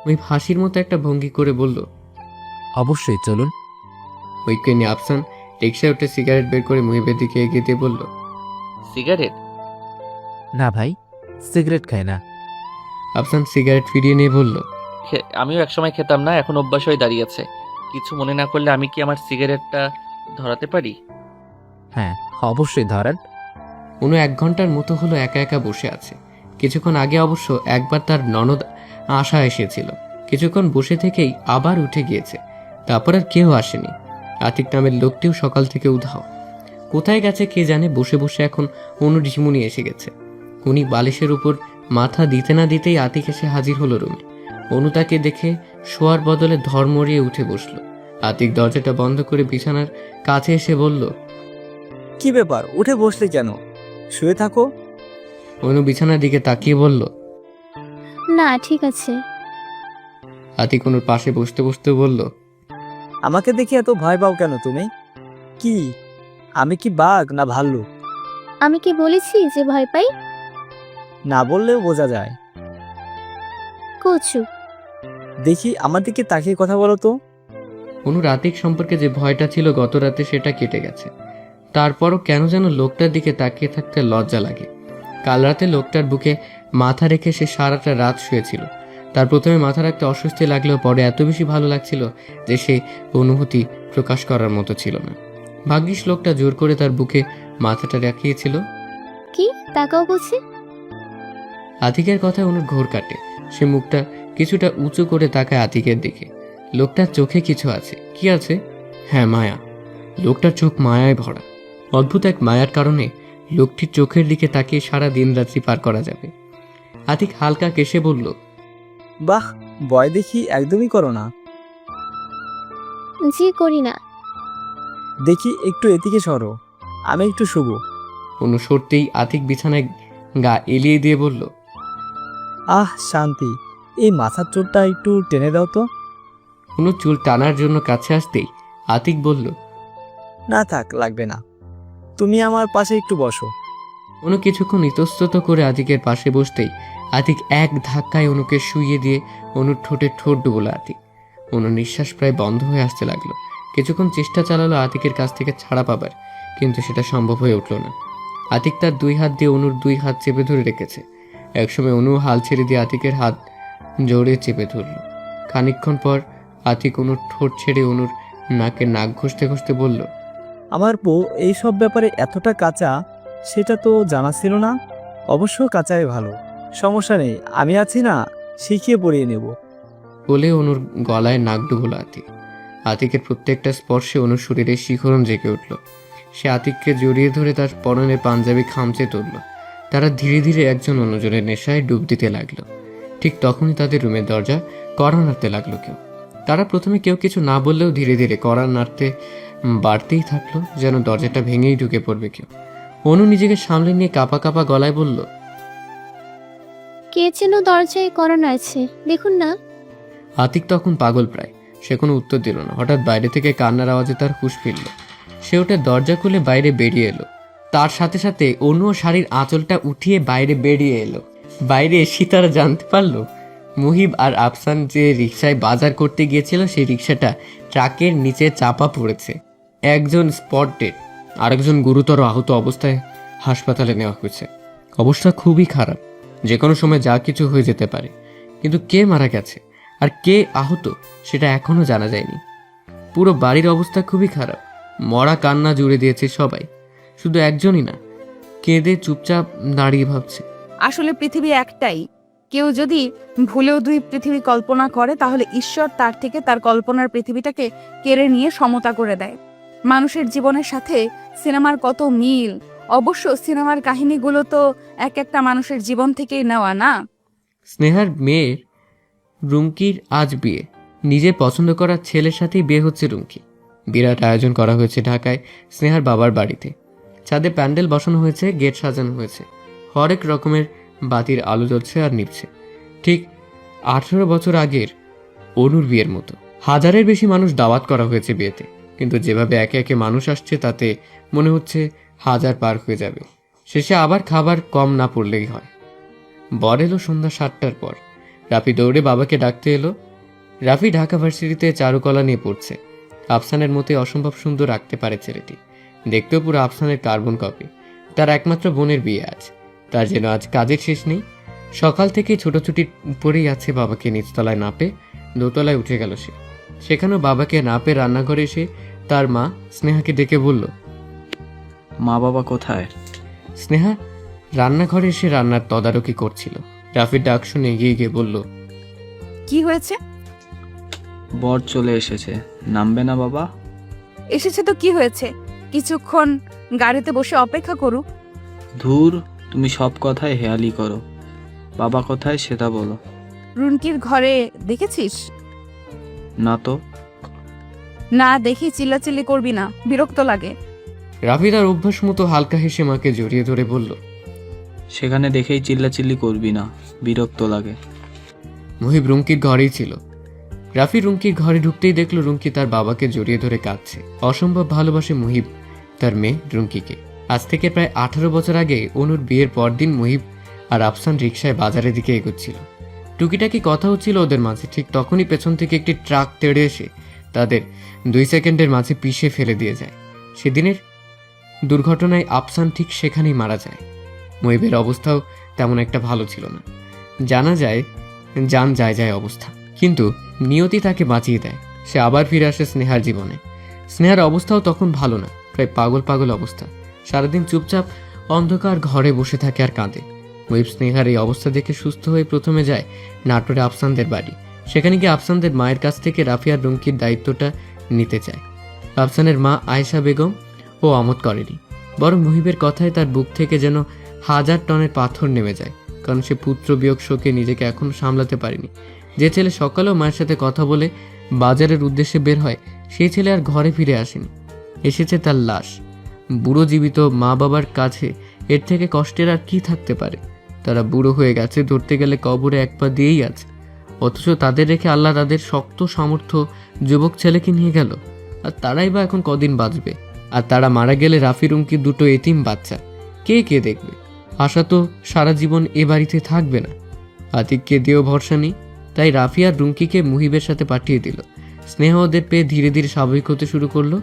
মুহিব হাসির মতো একটা ভঙ্গি করে বলল, অবশ্যই, চলুন। মুহিবকে নিয়ে আফসান রিক্সায় উঠে সিগারেট বের করে মুহিবের দিকে এগিয়ে দিয়ে বলল, সিগারেট? না ভাই, সিগারেট খাই না। আফসান সিগারেট ফিরিয়ে নিয়ে বলল, আমিও একসময় খেতাম না, এখন অভ্যাস হয়ে দাঁড়িয়েছে। কিছু মনে না করলে আমি কি আমার সিগারেটটা ধরাতে পারি? হ্যাঁ, অবশ্যই ধরেন। অনু 1 ঘন্টার মতো হলো একা একা বসে আছে। কিছুক্ষণ আগে অবশ্য একবার তার ননদ আশা এসেছিল, কিছুক্ষণ বসে থেকেই আবার উঠে গিয়েছে। তারপর আর কেউ আসেনি। আতিক নামের লোকটিও সকাল থেকে উধাও, কোথায় গেছে কে জানে। বসে বসে এখন অনুর ঝিমুনি এসে গেছে। উনি বালিশের উপর মাথা দিতে না দিতেই আতিক এসে হাজির হলো রুমে। অনু তাকে দেখে শোয়ার বদলে ধর্মড়িয়ে উঠে বসলো। আতিক দরজাটা বন্ধ করে বিছানার কাছে এসে বলল, কি ব্যাপার, উঠে বসলে কেন? শুয়ে থাকো। অনু বিছানার দিকে তাকিয়ে বলল। না ঠিক আছে। আতিক অনুর পাশে বসতে বসতে বলল, আমাকে দেখে এত ভয় পাও কেন তুমি? কি আমি কি বাঘ না ভাল্লুক? আমি কি বলেছি যে ভয় পাই? না বললেও বোঝা যায়। কচু। দেখি আমার দিকে তাকিয়ে কথা বলো তো। অনুর আতিক সম্পর্কে যে ভয়টা ছিল গত রাতে সেটা কেটে গেছে। তারপরও কেন যেন লোকটার দিকে তাকিয়ে থাকতে লজ্জা লাগে। কাল রাতে লোকটার বুকে মাথা রেখে সে সারাটা রাত শুয়েছিল। তার প্রথমে মাথা রাখতে অস্বস্তি লাগলেও পরে এত বেশি ভালো লাগছিল যে সে অনুভূতি প্রকাশ করার মতো ছিল না। ভাগ্যিস লোকটা জোর করে তার বুকে মাথাটা রাখিয়েছিল। কি তাকাও বলছি? আতিকের কথায় অনুর ঘোর কাটে। সে মুখটা কিছুটা উঁচু করে তাকায় আতিকের দিকে। লোকটার চোখে কিছু আছে। কি আছে? হ্যাঁ, মায়া। লোকটার চোখ মায়ায় ভরা। অদ্ভুত এক মায়ার কারণে লোকটির চোখের দিকে তাকিয়ে সারা দিন রাত্রি পার করা যাবে। আতিক হালকা কেশে বলল, বাহ, ভয় দেখি একদমই করো না। জি করি না। দেখি একটু এদিকে সরো, আমি একটু শুভ। অনু সরতেই আতিক বিছানায় গা এলিয়ে দিয়ে বলল, আহ শান্তি, এই মাথার চোরটা একটু টেনে দাও তো। অনু চুল টানার জন্য কাছে আসতেই আতিক বলল, না থাক, লাগবে না, তুমি আমার পাশে একটু বসো। অনু কিছুক্ষণ ইতস্তত করে আতিকের পাশে বসতেই আতিক এক ধাক্কায় অনুকে শুইয়ে দিয়ে অনুর ঠোঁটে ঠোঁট ডুবল আতিক। অনুর নিঃশ্বাস প্রায় বন্ধ হয়ে আসতে লাগলো। কিছুক্ষণ চেষ্টা চালালো আতিকের কাছ থেকে ছাড়া পাবার, কিন্তু সেটা সম্ভব হয়ে উঠল না। আতিক তার 2 হাত দিয়ে অনুর 2 হাত চেপে ধরে রেখেছে। একসময় অনু হাল ছেড়ে দিয়ে আতিকের হাত জোরে চেপে ধরল। খানিকক্ষণ পর আতিক অনুর ঠোঁট ছেড়ে অনুর নাকে নাক ঘষতে ঘষতে বলল, আমার বউ এইসব ব্যাপারে এতটা কাঁচা সেটা তো জানা ছিল না। অবশ্য কাঁচাই ভালো, সমস্যা নেই, আমি আছি না, শিখিয়ে পড়িয়ে নেব। বলে অনুর গলায় নাক ডুবল আতিক। আতিকের প্রত্যেকটা স্পর্শে অনুর শরীরে শিহরণ জেগে উঠল। সে আতিককে জড়িয়ে ধরে তার পরনের পাঞ্জাবি খামচে তুলল। তারা ধীরে ধীরে একজন অন্যজনের নেশায় ডুব দিতে লাগলো। ঠিক তখনই তাদের রুমের দরজা কড়া নাড়তে লাগলো কেউ। তারা প্রথমে কেউ কিছু না বললেও ধীরে ধীরে কড়া নাড়তে বাড়তেই থাকলো, যেন দরজাটা ভেঙেই ঢুকে পড়বে কেউ। অনু নিজেকে সামলে নিয়ে কাঁপা কাঁপা গলায় বলল, কে যেন দরজায় করানো আছে, দেখুন না। আতিক তখন পাগল প্রায়। সে কোনো উত্তর দিল না। হঠাৎ বাইরে থেকে কান্নার আওয়াজে তার হুঁশ ফিরল। সে উঠে দরজা খুলে বাইরে বেরিয়ে এলো। তার সাথে সাথে অনু শাড়ির আঁচলটা উঠিয়ে বাইরে বেরিয়ে এলো। বাইরে এসে তারা জানতে পারলো মুহিব আর আফসান যে রিকশায় বাজার করতে গিয়েছিল সেই রিকশাটা ট্রাকের নিচে চাপা পড়েছে। একজন স্পট ডেড, আরেকজন গুরুতর আহত অবস্থায় হাসপাতালে নেওয়া হয়েছে। অবস্থা খুবই খারাপ, যে কোনো সময় যা কিছু হয়ে যেতে পারে। কিন্তু কে মারা গেছে আর কে আহত সেটা এখনো জানা যায়নি। পুরো বাড়ির অবস্থা খুবই খারাপ। মরা কান্না জুড়ে দিয়েছে সবাই, শুধু একজনই না, কেঁদে চুপচাপ দাঁড়িয়ে ভাবছে। আসলে পৃথিবী একটাই। কেউ যদি ভুলেও 2 পৃথিবী কল্পনা করে তাহলে ঈশ্বর তার থেকে তার কল্পনার পৃথিবীটাকে কেড়ে নিয়ে সমতা করে দেয়। মানুষের জীবনের সাথে সিনেমার কত মিল। অবশ্য সিনেমার কাহিনীগুলো তো এক একটা মানুষের জীবন থেকেই নেওয়া, না? স্নেহার মেয়ের রুমকির আজ বিয়ে। নিজের পছন্দ করা ছেলের সাথেই বিয়ে হচ্ছে রুমকি। বিরাট আয়োজন করা হয়েছে ঢাকায় স্নেহার বাবার বাড়িতে। ছাদে প্যান্ডেল বসানো হয়েছে, গেট সাজানো হয়েছে, হরেক রকমের বাতির আলো জ্বলছে আর নিভছে। ঠিক 18 বছর আগের অনুর বিয়ের মতো। 1000-এর বেশি মানুষ দাওয়াত করা হয়েছে বিয়েতে, কিন্তু যেভাবে একে একে মানুষ আসছে তাতে মনে হচ্ছে 1000 পার হয়ে যাবে। শেষে আবার খাবার কম না পড়লেই হয়। বর এলো সন্ধ্যা 7টার পর। রাফি দৌড়ে বাবাকে ডাকতে এলো। রাফি ঢাকা ভার্সিটিতে চারুকলা নিয়ে পড়ছে। আফসানের মতে অসম্ভব সুন্দর আঁকতে পারে ছেলেটি। দেখতেও পুরো আফসানের কার্বন কপি। তার একমাত্র বোনের বিয়ে আজ। তার যেন আজ কাজের শেষ নেই। সকাল থেকে ছোটাছুটি পড়েই আছে বাবাকে নিচতলায় না পেয়ে দোতলায় উঠে গেল সে। সেখানেও বাবাকে না পেয়ে রান্নাঘরে এসে তার মা স্নেহাকে ডেকে বলল, মা বাবা কোথায়? স্নেহা রান্নাঘরে এসে রান্নার তদারকি করছিল। রাফির ডাক শুনে এগিয়ে গিয়ে বলল, কি হয়েছে? বর চলে এসেছে, নামবে না বাবা? এসেছে তো কি হয়েছে, কিছুক্ষণ গাড়িতে বসে অপেক্ষা করুক। ধুর, তুমি সব কথায় হেয়ালি করো। বাবা কোথায় সেটা বলো। রুনকির ঘরে দেখেছিস? না তো। না দেখি চিল্লাচিল্লি করবি না, বিরক্ত লাগে। রাফি তার অভ্যাস মতো হালকা হেসে মাকে জড়িয়ে ধরে বলল, সেখানে দেখেই চিল্লাচিল্লি করবি না, বিরক্ত লাগে। মুহিব রুমকির ঘরেই ছিল। রাফি রুমকির ঘরে ঢুকতেই দেখল রুমকি তার বাবাকে জড়িয়ে ধরে কাঁদছে। অসম্ভব ভালোবাসে মুহিব তার মেয়ে রুমকিকে। আজ থেকে প্রায় 18 বছর আগে অনুর বিয়ের পরদিন মুহিব আর আফসান রিকশায় বাজারের দিকে এগোচ্ছিল। টুকিটাকি কথা হচ্ছিল ওদের মাঝে। ঠিক তখনই পেছন থেকে একটি ট্রাক তেড়ে এসে তাদের 2 সেকেন্ডের মাঝে পিষে ফেলে দিয়ে যায়। সেদিনের দুর্ঘটনায় আফসান ঠিক সেখানেই মারা যায়। মুহিবের অবস্থাও তেমন একটা ভালো ছিল না। জানা যায় যান যায় যায় অবস্থা, কিন্তু নিয়তি তাকে বাঁচিয়ে দেয়। সে আবার ফিরে আসে স্নেহার জীবনে। স্নেহার অবস্থাও তখন ভালো না, প্রায় পাগল পাগল অবস্থা। সারাদিন চুপচাপ অন্ধকার ঘরে বসে থাকে আর কাঁদে। মুহিব স্নেহার এই অবস্থা দেখে সুস্থ হয়ে প্রথমে যায় নাটোরে আফসানদের বাড়ি। সেখানে গিয়ে আফসানদের মায়ের কাছ থেকে রাফি আর রুমকির দায়িত্বটা নিতে চায়। আফসানের মা আয়েশা বেগম ও আমোদ করেনি, বরং মুহিবের কথায় তার বুক থেকে যেন 1000 টনের পাথর নেমে যায়। কারণ সে পুত্র বিয়োগ শোকে নিজেকে এখনো সামলাতে পারেনি। যে ছেলে সকালেও মায়ের সাথে কথা বলে বাজারের উদ্দেশ্যে বের হয়, সেই ছেলে আর ঘরে ফিরে আসেনি। এসেছে তার লাশ। বুড়ো জীবিত মা বাবার কাছে এর থেকে কষ্টের আর কি থাকতে পারে? তারা বুড়ো হয়ে গেছে, ধরতে গেলে কবরে এক পা দিয়েই আছে। অথচ তাদের রেখে আল্লাহ তাদের শক্ত সামর্থ্য যুবক ছেলেকে নিয়ে গেল। আর তারাই বা এখন কদিন বাঁচবে? আর তারা মারা গেলে রাফি রুমকির 2 এতিম বাচ্চা কে কে দেখবে? আশা তো সারা জীবন এ বাড়িতে থাকবে না। আতিককে দিয়েও ভরসা নেই। তাই রাফি আর রুমকিকে মুহিবের সাথে পাঠিয়ে দিল। স্নেহ ওদের পেয়ে ধীরে ধীরে স্বাভাবিক হতে শুরু করলো।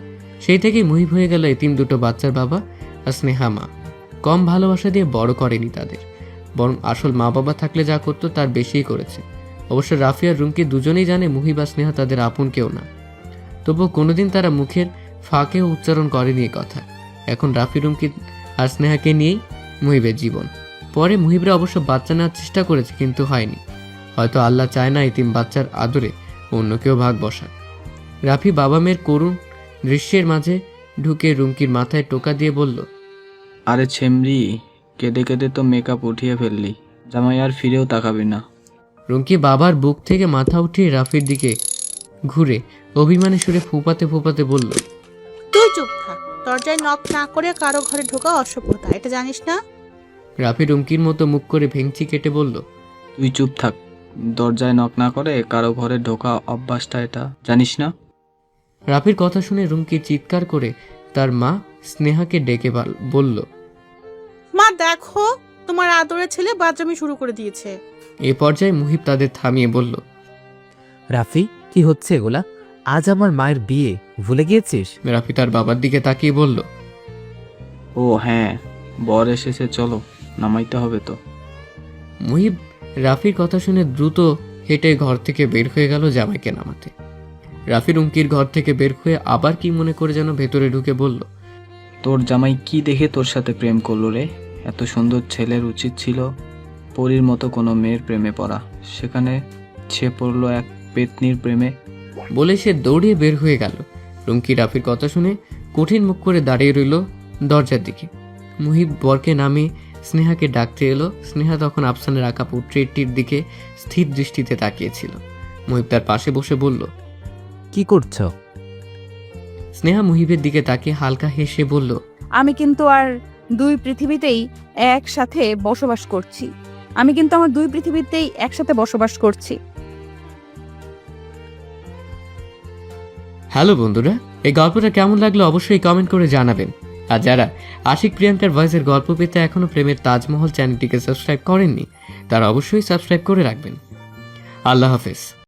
সেই থেকেই মুহিব হয়ে গেল এতিম 2 বাচ্চার বাবা আর স্নেহা মা। কম ভালোবাসা দিয়ে বড় করেনি তাদের, বরং আসল মা বাবা থাকলে যা করতো তার বেশিই করেছে। অবশ্য রাফি আর রুমকি দুজনেই জানে মুহিব আর স্নেহা তাদের আপন কেউ না। তবুও কোনোদিন তারা মুখের ফাঁকেও উচ্চারণ করেনি এ কথা। এখন রাফি রুমকি আর স্নেহাকে নিয়েই মুহিবের জীবন। পরে মুহিবরা অবশ্য বাচ্চা নেওয়ার চেষ্টা করেছে, কিন্তু হয়নি। হয়তো আল্লাহ চায় না এতিম বাচ্চার আদরে অন্য কেউ ভাগ বসাক। রাফি বাবা মেয়ের করুণ দৃশ্যের মাঝে ঢুকে রুমকির মাথায় টোকা দিয়ে বলল, আরে ছেমরি, কেঁদে কেঁদে তো মেকআপ উঠিয়ে ফেললি, জামাই আর ফিরেও তাকাবি না। রুমকি বাবার বুক থেকে মাথা উঠিয়ে রাফির দিকে ঘুরে অভিমানে সুরে ফুপাতে ফুপাতে বলল, তুই চুপ থাক। দরজায় নক না করে কারো ঘরে ঢোকা অসভ্যতা, এটা জানিস না? রাফি রুমকির মতো মুখ করে ভেঙচি কেটে বলল, তুই চুপ থাক। দরজায় নক না করে কারো ঘরে ঢোকা অভ্যাসটা এটা জানিস না? রাফির কথা শুনে রুমকি চিৎকার করে তার মা স্নেহাকে ডেকে বলল, মা দেখো, তোমার আদরের ছেলে বাচ্চামি শুরু করে দিয়েছে। এ পর্যায়ে মুহিব তাদের থামিয়ে বলল, রাফি, কি হচ্ছে এগুলা? আজ আমার মায়ের বিয়ে, ভুলে গিয়েছিস? রাফি তার বাবার দিকে তাকিয়ে বলল, ও হ্যাঁ, বর এসেছে, চলো নামাইতে হবে তো। মুহিব রাফির কথা শুনে দ্রুত হেঁটে ঘর থেকে বের হয়ে গেল জামাইকে নামাতে। রাফি রুমকির ঘর থেকে বের হয়ে আবার কি মনে করে যেন ভেতরে ঢুকে বলল, তোর জামাই কি দেখে তোর সাথে প্রেম করলো রে? এত সুন্দর ছেলের উচিত ছিল পরীর মতো কোনো মেয়ের প্রেমে পড়া, সেখানে সে পড়লো এক পেতনির প্রেমে। বলে সে দৌড়িয়ে বের হয়ে গেল। রুমকি রাফির কথা শুনে কঠিন মুখ করে দাঁড়িয়ে রইল দরজার দিকে। মুহিব বরকে নামে স্নেহাকে ডাকতে এলো। স্নেহা তখন আফসানের আঁকা পোট্রেটটির দিকে স্থির দৃষ্টিতে তাকিয়েছিল। মুহিব তার পাশে বসে বলল, কি করছো? স্নেহা মুহিবের দিকে তাকিয়ে হালকা হেসে বলল, আমি কিন্তু আর 2 পৃথিবীতেই একসাথে বসবাস করছি। আমার 2 পৃথিবীতেই একসাথে বসবাস করছি। হ্যালো বন্ধুরা, এই গল্পটা কেমন লাগলো অবশ্যই কমেন্ট করে জানাবেন। আর যারা আশিক প্রিয়াঙ্কার ভয়েসের গল্প পেতে এখনো প্রেমের তাজমহল চ্যানেলটিকে সাবস্ক্রাইব করেননি, তারা অবশ্যই সাবস্ক্রাইব করে রাখবেন। আল্লাহ হাফেজ।